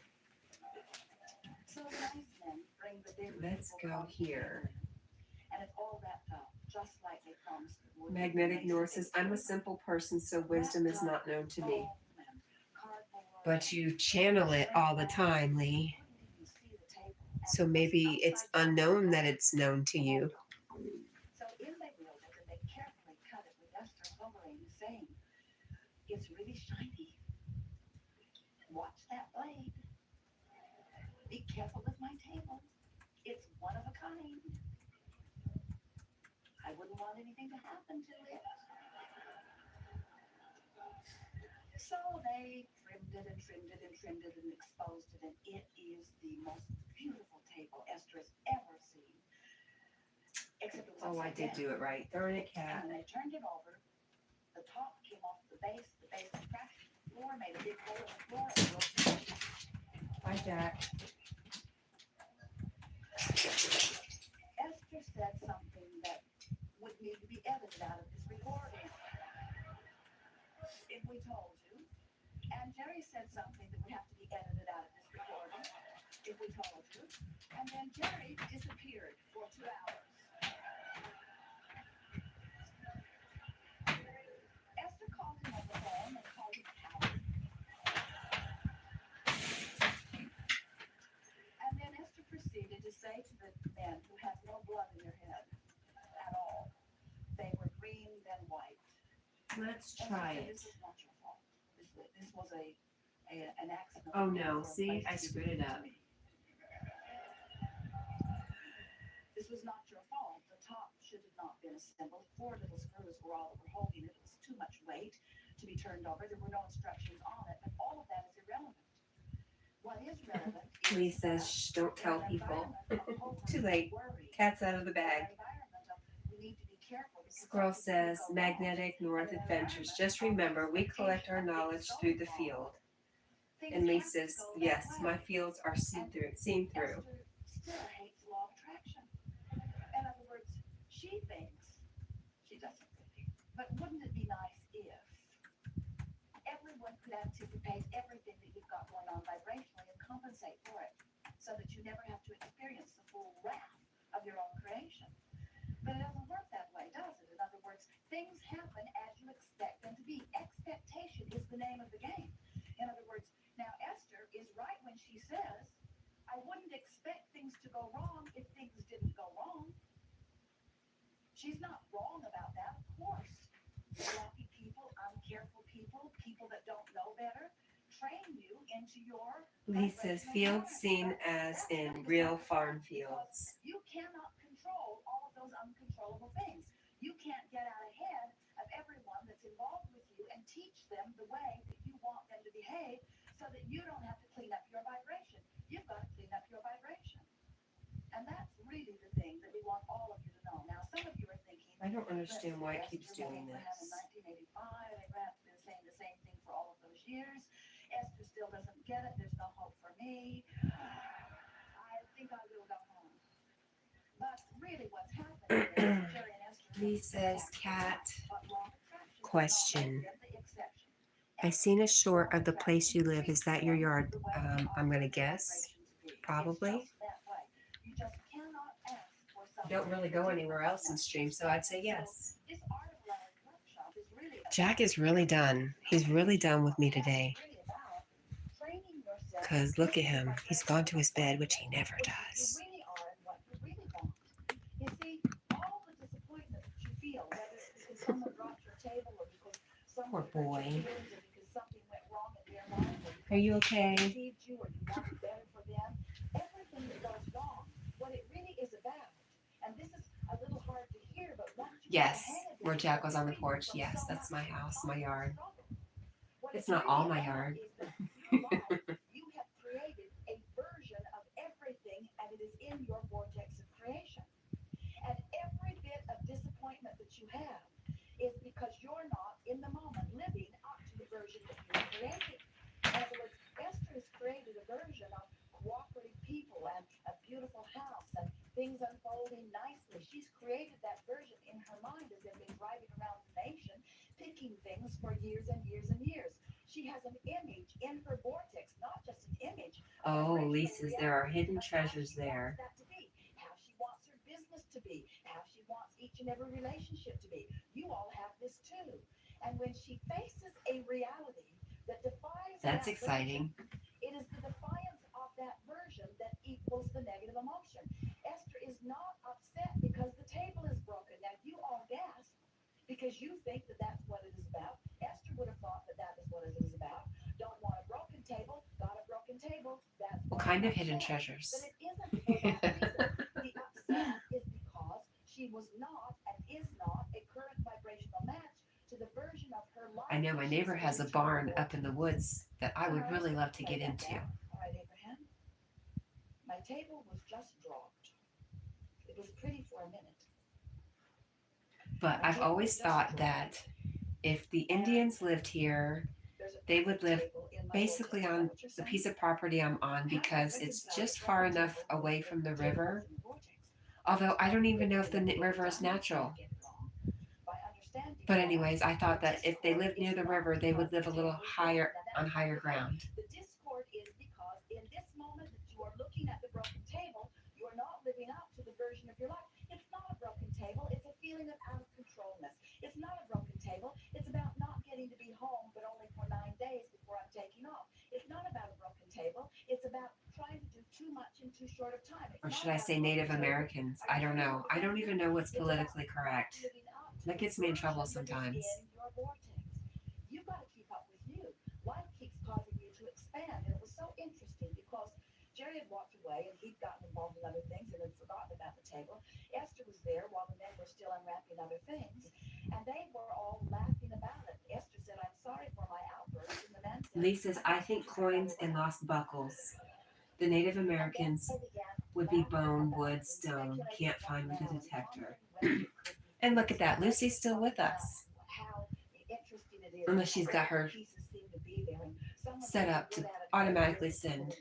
So the nice men bring the big Let's beautiful go costly here. table in, and it's all wrapped up, just like they promised it would. Magnetic North says I'm a simple person, so wisdom is not known to me. But you channel it all the time, Lee. So maybe it's unknown that it's known to you. So in they wheeled it, and they carefully cut it with Esther hovering, saying, "It's really shiny. Watch that blade. Be careful with my table. It's one of a kind. I wouldn't want anything to happen to it." So they trimmed it and trimmed it and trimmed it and exposed it, and it is the most beautiful table Esther has ever seen. Except it was Oh, I upside did down. do it right. Darn it, Cat. And when they turned it over, the top came off the base crashed to the floor, made a big hole in the floor, and broke. Hi, Jack. Esther said something that would need to be edited out of this recording. If we told you. And Jerry said something that would have to be edited out of this recording. If we told you. And then Jerry disappeared for 2 hours. Esther called him on the phone and called him a coward. And then Esther proceeded to say to the men who had no blood in their head at all, they were green then white. Let's Esther try said, it. "This is not your fault. This was an accident." Oh no, for a see, place I to be screwed it given to up. me. This was not your fault. The top should have not been assembled. 4 little screws were all that were holding it. It was too much weight to be turned over. There were no instructions on it, but all of that is irrelevant. What is relevant is Lee says, shh, don't tell people. Too late. Cat's out of the bag. Squirrel says, Magnetic North Adventures. Just remember, we collect our knowledge through the field. And Lee says, yes, my fields are seen through. Esther still hates law of attraction. In other words, she thinks, she doesn't really, but wouldn't it be nice if everyone could anticipate everything that you've got going on vibrationally and compensate for it, so that you never have to experience the full wrath of your own creation? But it doesn't work that way, does it? In other words, things happen as you expect them to be. Expectation is the name of the game. In other words, now Esther is right when she says, I wouldn't expect things to go wrong if things didn't go wrong. She's not wrong about that, of course. Sloppy people, uncareful people, people that don't know better, train you into your... Lee says, fields seen as in real farm fields. You cannot control all of those uncontrollable things. You can't get out ahead of everyone that's involved with you and teach them the way that you want them to behave so that you don't have to clean up your vibration. You've got to clean up your vibration. And that's really the thing that we want all of you to know. Now, some of you are thinking, I don't understand why it keeps doing In this. 1985, they perhaps been saying the same thing for all of those years. Esther still doesn't get it. There's no hope for me. I think I will go home. But really what's happening is Jerry and Esther... Lee says, Cat, but law of attraction question. is the exception. I seen a short of the place you live. Is that your yard? I'm going to guess. Probably. You just cannot ask for something. Don't really go anywhere else in stream, so I'd say yes. This art of life workshop is really Jack is really done. He's really done with me today. training yourself. Because look at him. He's gone to his bed, which he never You does. really are and what you really want. You see, all the disappointment that you feel, whether it's because someone dropped your table or because someone Poor boy. hurt your feelings or because something went wrong in their life or because Are you okay? they deceived you or you wanted better for them, everything that goes wrong, what it really is about, and this is a little hard to hear, but once Yes, where Jack was on the porch. Yes, that's my house, my yard. It's not all my yard. You have created a version of everything, and it is in your vortex of creation. And every bit of disappointment that you have is because you're not in the moment living up to the version that you created. In other words, Esther has created a version of cooperative people and a beautiful house and things unfolding nicely. She's created that version in her mind as they've been driving around the nation, picking things for years and years and years. She has an image in her vortex, not just an image. Oh, Lisa's, there are hidden treasures there. How she wants her business to be, how she wants each and every relationship to be. You all have this too. And when she faces a reality that defies That's that exciting. version, it is the defiance of that version that equals the negative emotion. Esther is not upset because the table is broken. Now, you all gasp because you think that that's what it is about. Esther would have thought that that is what it is about. Don't want a broken table, got a broken table. That's What kind of hidden treasures? But it isn't for that reason. The upset is because she was not and is not a current vibrational match to the version of her life. I know my neighbor has a barn up in the woods that I would really love to get into. All right, Abraham. My table was just dropped. It was pretty for a minute. But I've always thought that if the Indians lived here, they would live basically on the piece of property I'm on because it's just far enough away from the river. Although I don't even know if the river is natural. But anyways, I thought that if they lived near the river, they would live a little higher on higher ground. The discord is because in this moment that you are looking at the broken table, you're not living up to the version of your life. It's not a broken table. It's a feeling of out of controlness. It's not a broken table. It's about not getting to be home, but only for 9 days before I'm taking off. It's not about a broken table. It's about trying to do too much in too short of time. Or should I say Native Americans? I don't know. I don't even know what's politically correct. That gets me in trouble sometimes. You've got to keep up with you. Life keeps causing you to expand. And it was so interesting because Jerry had walked away and he'd gotten involved in other things and had forgotten about the table. Esther was there while the men were still unwrapping other things. And they were all laughing about it. Esther said, "I'm sorry for my outburst." And the men said, Lisa's, I think coins and lost buckles. The Native Americans would be bone, wood, stone. Can't find with a detector. And look at that. Lucy's still with us. Unless she's got her set up to automatically send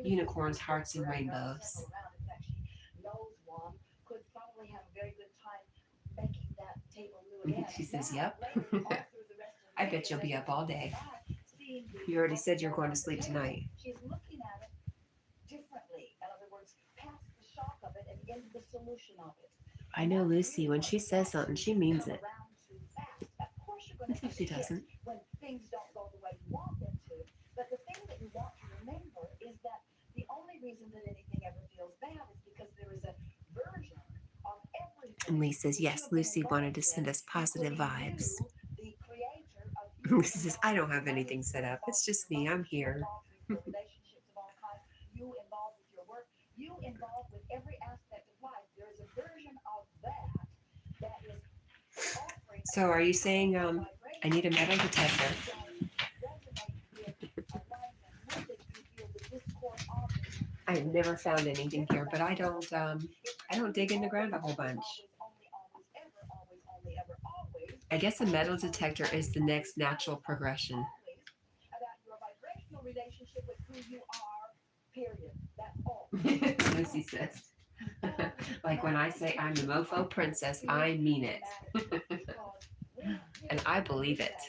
unicorns, hearts, and rainbows. She says, "Yep." I bet you'll be up all day. You already said you're going to sleep tonight. She's looking at it differently. In other words, past the shock of it and into the solution of it. I know Lucy, when she says something, she means it. Of course you're going to Until she doesn't. when things don't go the way you want them to. But the thing that you want to remember is that the only reason that anything ever feels bad is because there is a version of everything. And Lee says, yes, Lucy wanted to send us positive vibes. Lucy says, I don't have anything set up. It's just me. I'm here. Relationships of all kinds. You involved with your work. You involved with every aspect of life. There is a version of that is offering. So are you saying I need a metal detector? I have never found anything here, but I don't dig in the ground a whole bunch. I guess a metal detector is the next natural progression. About your vibrational relationship with who you are, period. That's all. Lucy says. Like when I say I'm the mofo princess, I mean it. And I believe it.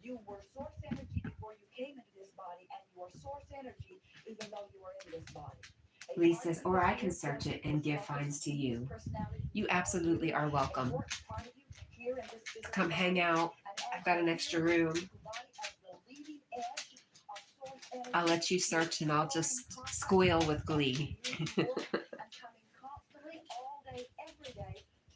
You were source energy before you came into this body, and you are source energy even though you are in this body. Lee says, or I can search it and give finds to you. You absolutely are welcome. Come hang out. I've got an extra room. I'll let you search and I'll just squeal with glee. To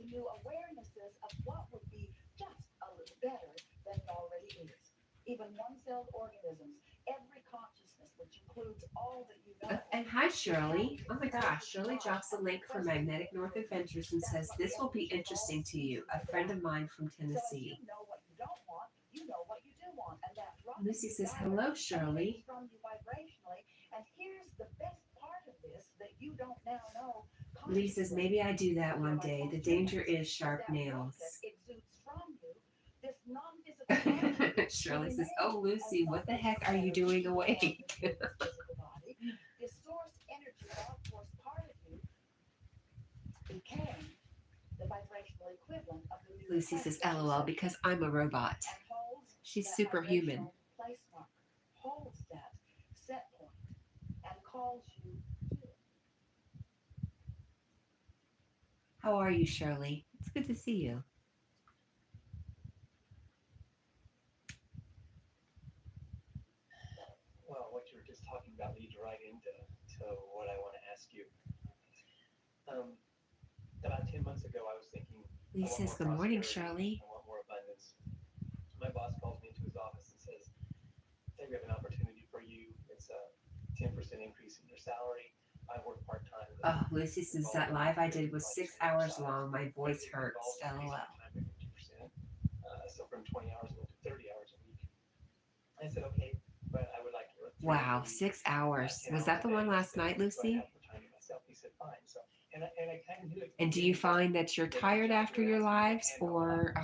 new awarenesses of what would be just a little better than it already is. Even one-celled organisms, every consciousness, which includes all that you know. And hi, Shirley. Oh my gosh, Shirley drops a link for Magnetic North Adventures and says, this will be interesting to you. A friend of mine from So if Tennessee. you know what you don't want, you know what you do want, and that rock Lucy you says, desire hello, Shirley. emanates from you vibrationally. And here's the best part of this that you don't now know. Lee says, maybe I do that one day. The danger is sharp nails. Exudes from you this non-physical body. Shirley says, oh, Lucy, what the heck are you doing awake? This source energy outforce part of you became the vibrational equivalent of the new Lucy says, LOL, because I'm a robot. and holds She's that superhuman. vibrational place marker, holds that set point and calls you to it. How are you, Shirley? It's good to see you. Well, what you were just talking about leads right into what I want to ask you. About 10 months ago, I was thinking, Lee I want says, more good morning, prosperity, Shirley. I want more abundance. My boss calls me into his office and says, hey, we have an opportunity for you. It's a 10% increase in your salary. I work part-time. Oh, Lucy says, that live I did was 6 hours long. My voice hurts. LOL. So from 20 hours into 30 hours a week. I said, okay, but I would like to work 3 Wow, days a 6 week, hours. 10 Was hours that the a one day, last night, so I Lucy? have more time to myself. He said, fine. So, and I kind of knew it. And do you find that you're tired after your lives or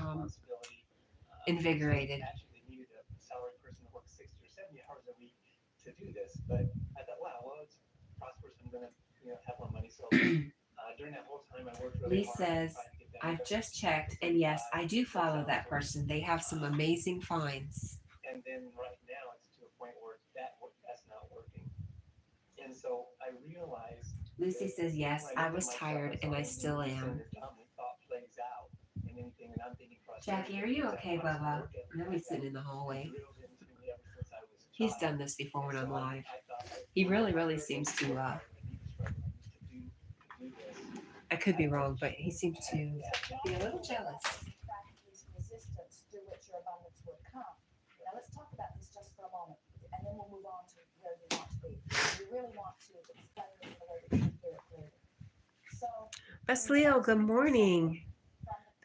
invigorated? Actually, they needed a salary person to work 60 or 70 hours a week to do this. But I thought, wow, well, it's prosperous. I'm going to have more money. So during that whole time, I worked really Lee hard. says, trying to get that I've up just to checked, and yes, I do follow that 10 person. They have some amazing finds. And then right now, it's to a point where that's not working. And so I realized. Lucy says, yes, I was tired, and I still am. Jackie, are you okay, Bubba? Now he's sitting in the hallway. He's done this before when I'm live. He really seems to, I could be wrong, but he seems to be a little jealous. Resistance through which your abundance would come. Now let's talk about this just for a moment, and then we'll move on to where you want to be. We really want to explain this in a way that you can hear it clearly. So, Basleo, good morning.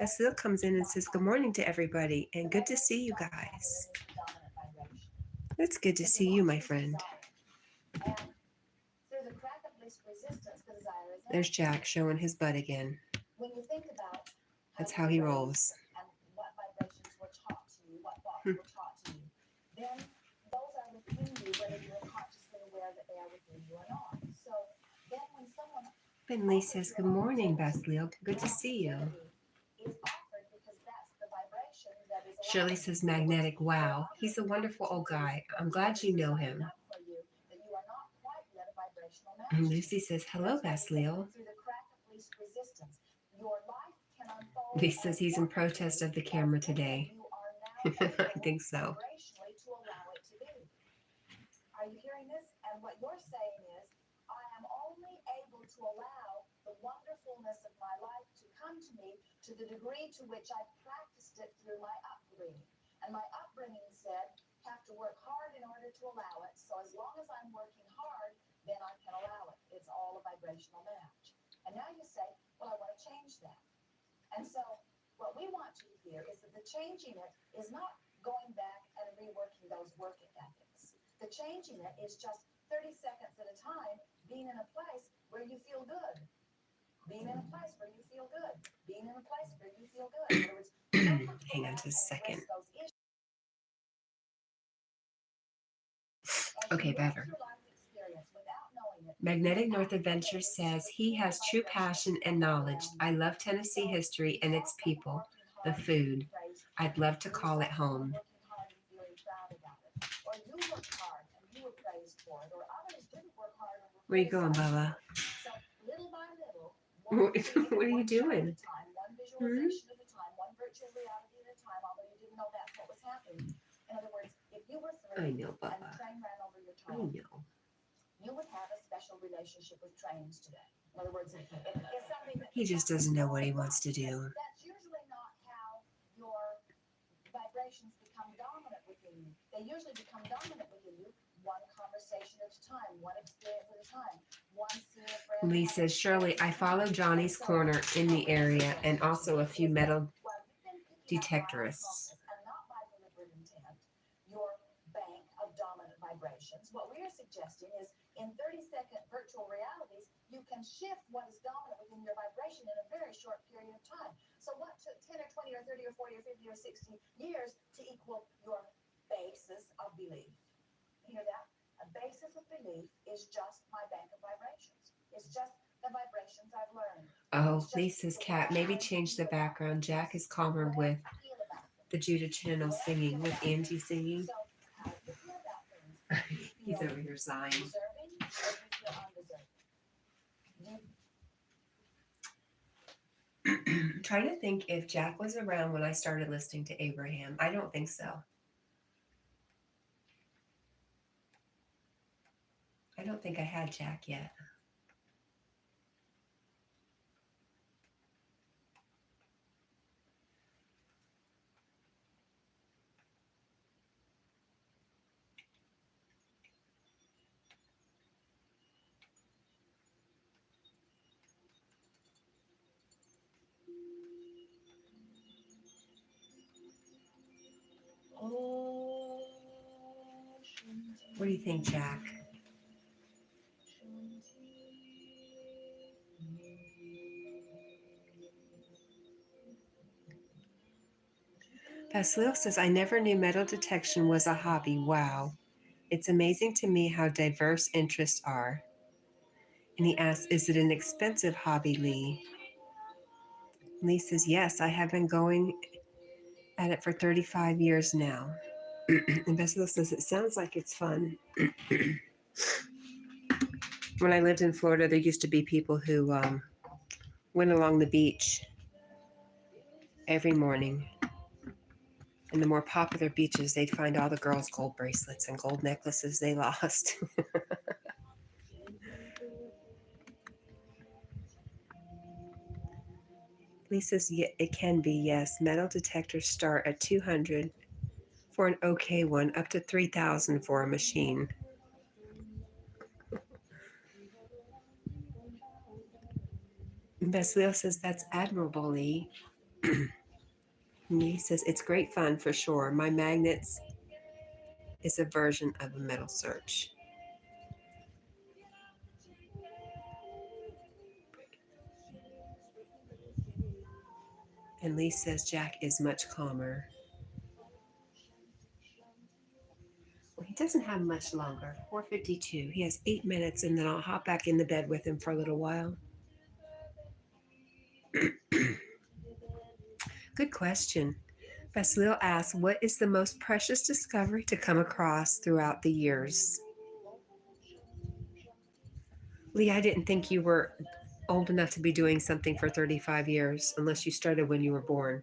Basleo comes in and says, good morning to everybody, and good to see you guys. It's good to see you, my friend. There's Jack showing his butt again. When you think about That's how he rolls. and what vibrations were taught to you, what thoughts were taught to you, then those are within you, whether you are consciously aware that they are within you or not. So then when someone Ben Lee says, good morning, Basleo. Good to see you. is offered because that's the vibration that is Shirley says, magnetic. Wow, he's a wonderful old guy. I'm glad you know him. for you that you are not quite yet a vibrational match. And Lucy says, hello, Basleo. Through the crack of least resistance, your life can unfold. Lee says he's in protest of the camera today. You are now I think so. vibrationally to allow it to be. Are you hearing this? And what you're saying is, I am only able to allow the wonderfulness of my life to come to me to the degree to which I practiced it through my upbringing. And my upbringing said, have to work hard in order to allow it. So as long as I'm working hard, then I can allow it. It's all a vibrational match. And now you say, well, I want to change that. And so what we want you to hear is that the changing it is not going back and reworking those work ethics. The changing it is just 30 seconds at a time being in a place where you feel good. Being in a place where you feel good. Being in a place where you feel good. In other words, hang on just a second. Okay, better. Magnetic North Adventure says he has true passion and knowledge. I love Tennessee history and its people, the food. I'd love to call it home. Where you going, Bubba? What are you doing? Hmm? I know, Bubba. I know. You would have a special relationship with trains today. In other words, it's something that He just doesn't know what he wants to do. That's usually not how your vibrations become dominant within you. They usually become dominant within you one conversation at a time, one experience at a time, one seeing a friend. Lee says, Shirley, I follow Johnny's Corner in the area and also a few metal detectorists. And not by deliberate intent, your bank of dominant vibrations. What we are suggesting is in 30-second virtual realities, you can shift what is dominant within your vibration in a very short period of time. So what took 10 or 20 or 30 or 40 or 50 or 60 years to equal your basis of belief? You hear that? A basis of belief is just my bank of vibrations. It's just the vibrations I've learned. Oh, Lisa's cat, maybe change the background. Jack is calmer with the Judah channel singing, with Angie singing. So how do you feel about things? He's over here sighing. Deserving or do you feel undeserving? I'm trying to think if Jack was around when I started listening to Abraham. I don't think so. I don't think I had Jack yet. What do you think, Jack? Basilio says, I never knew metal detection was a hobby. Wow. It's amazing to me how diverse interests are. And he asks, is it an expensive hobby, Lee? Lee says, yes, I have been going at it for 35 years now. And Basilio says, it sounds like it's fun. When I lived in Florida, there used to be people who went along the beach every morning. And the more popular beaches, they'd find all the girls' gold bracelets and gold necklaces they lost. Lee says, yeah, it can be, yes. Metal detectors start at $200 for an okay one, up to $3,000 for a machine. Basilio says, that's admirable, Lee. Lee says, it's great fun for sure. My magnets is a version of a metal search. And Lee says, Jack is much calmer. Well, he doesn't have much longer. 4:52. He has 8 minutes, and then I'll hop back in the bed with him for a little while. Good question. Basilio asks, what is the most precious discovery to come across throughout the years? Lee, I didn't think you were old enough to be doing something for 35 years, unless you started when you were born.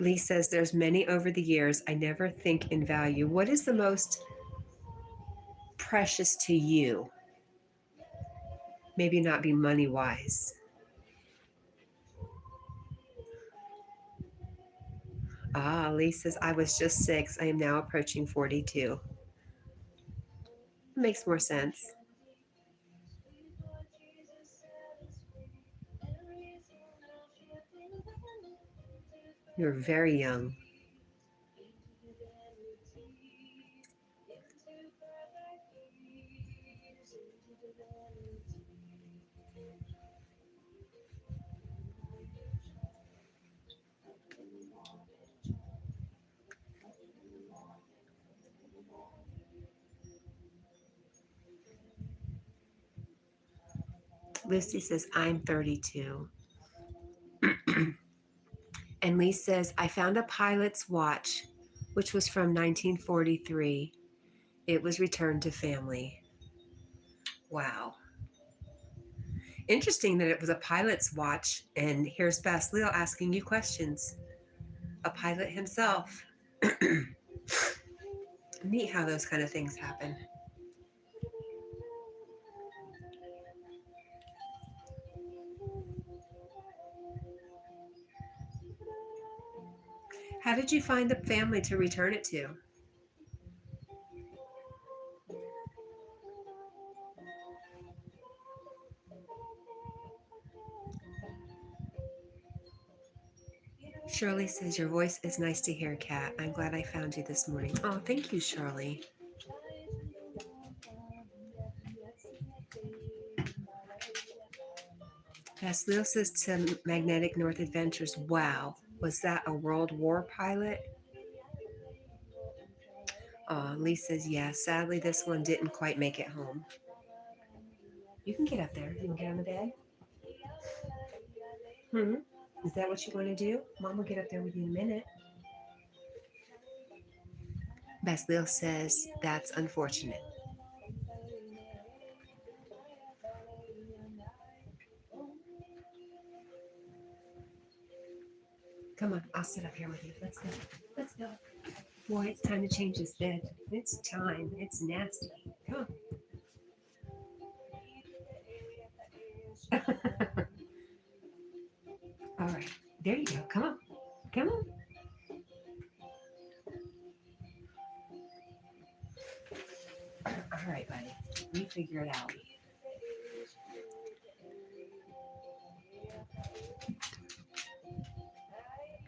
Lee says, there's many over the years. I never think in value. What is the most precious to you? Maybe not be money-wise. Lee says, I was just 6. I am now approaching 42. Makes more sense. You're very young. Lucy says, I'm 32. And Lee says, I found a pilot's watch, which was from 1943. It was returned to family. Wow. Interesting that it was a pilot's watch. And here's Basilio asking you questions. A pilot himself. Neat how those kind of things happen. How did you find the family to return it to? Shirley says, your voice is nice to hear, Kat. I'm glad I found you this morning. Oh, thank you, Shirley. Baslil says to Magnetic North Adventures, wow, was that a World War pilot? Lee says, yeah, sadly this one didn't quite make it home. You can get up there. You want to get on the bed? Is that what you want to do? Mom will get up there with you in a minute. Baslil says, that's unfortunate. Come on, I'll sit up here with you. Let's go. Let's go. Boy, it's time to change this bed. It's time. It's nasty. Come on. All right. There you go. Come on. Come on. All right, buddy. We figure it out.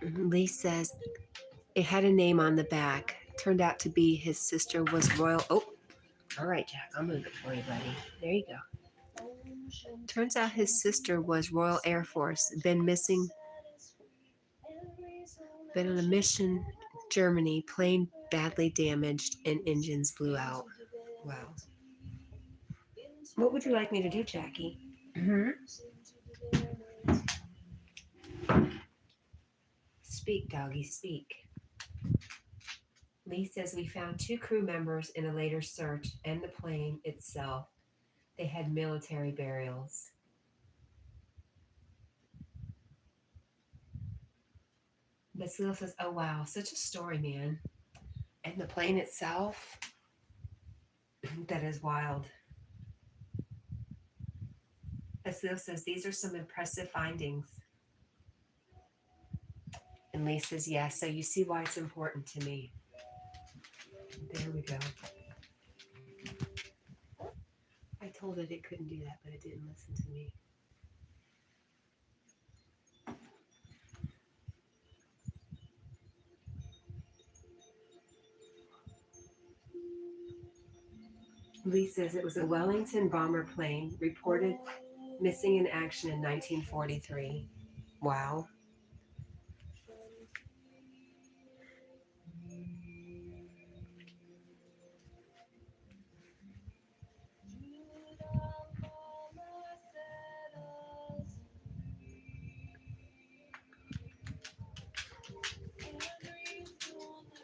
Lee says it had a name on the back. Turned out to be his sister was Royal. Oh, all right, Jack. I'll move it for you, buddy. There you go. Turns out his sister was Royal Air Force. Been missing. Been on a mission, Germany. Plane badly damaged and engines blew out. Wow. What would you like me to do, Jackie? Speak, doggy, speak. Lee says we found 2 crew members in a later search and the plane itself. They had military burials. Basil says, oh wow, such a story, man. And the plane itself, that is wild. Basil says, these are some impressive findings. And Lee says, yes, so you see why it's important to me. There we go. I told it it couldn't do that, but it didn't listen to me. Lee says it was a Wellington bomber plane reported missing in action in 1943. Wow.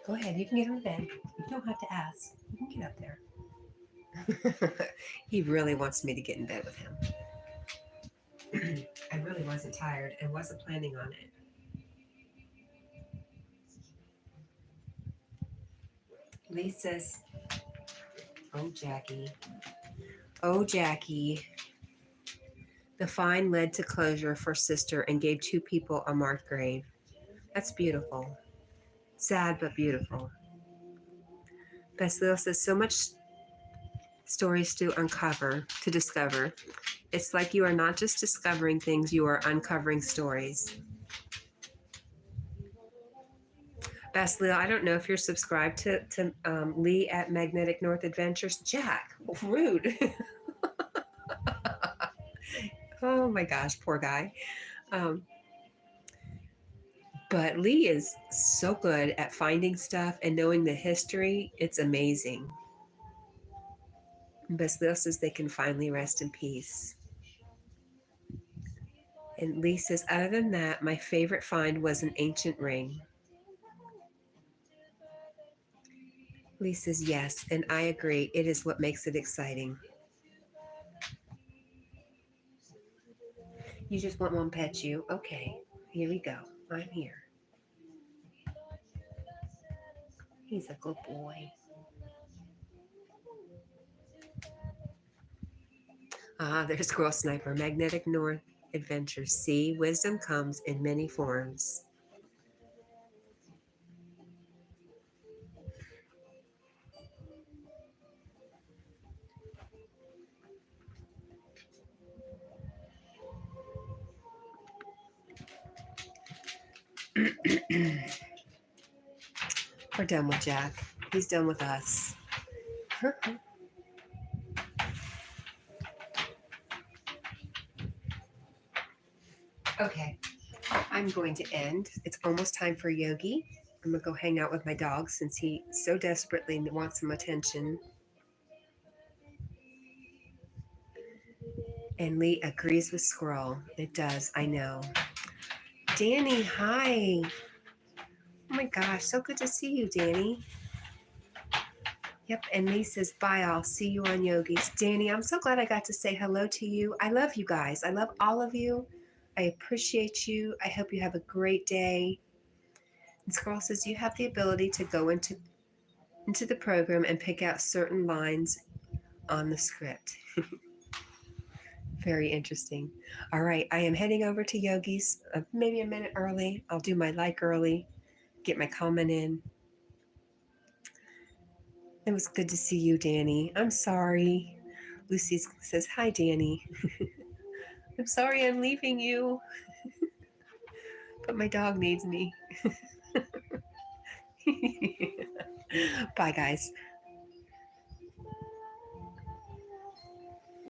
Go ahead, you can get on the bed. You don't have to ask. You can get up there. He really wants me to get in bed with him. I really wasn't tired and wasn't planning on it. Lee says, oh, Jackie. Oh, Jackie. The find led to closure for sister and gave 2 people a marked grave. That's beautiful. Sad, but beautiful. Basil says, so much stories to discover. It's like you are not just discovering things, you are uncovering stories. Basil, I don't know if you're subscribed to Lee at Magnetic North Adventures. Jack, rude. Oh my gosh, poor guy. But Lee is so good at finding stuff and knowing the history. It's amazing. Basil says they can finally rest in peace. And Lee says, other than that, my favorite find was an ancient ring. Lee says, yes, and I agree. It is what makes it exciting. You just want Mom to pet you? Okay, here we go. I'm here. He's a good boy. There's Girl Sniper. Magnetic North Adventures. See, wisdom comes in many forms. We're done with Jack. He's done with us. Okay, I'm going to end. It's almost time for Yogi. I'm going to go hang out with my dog since he so desperately wants some attention. And Lee agrees with Squirrel. It does, I know. Danny, hi. Oh my gosh, so good to see you, Danny. Yep, and Lee says, bye, I'll see you on Yogi's. Danny, I'm so glad I got to say hello to you. I love you guys. I love all of you. I appreciate you. I hope you have a great day. And Squirrel says, you have the ability to go into the program and pick out certain lines on the script. Very interesting. All right, I am heading over to Yogi's maybe a minute early. I'll do my like early, get my comment in. It was good to see you, Danny. I'm sorry. Lucy says, hi, Danny. I'm sorry I'm leaving you, but my dog needs me. Bye, guys.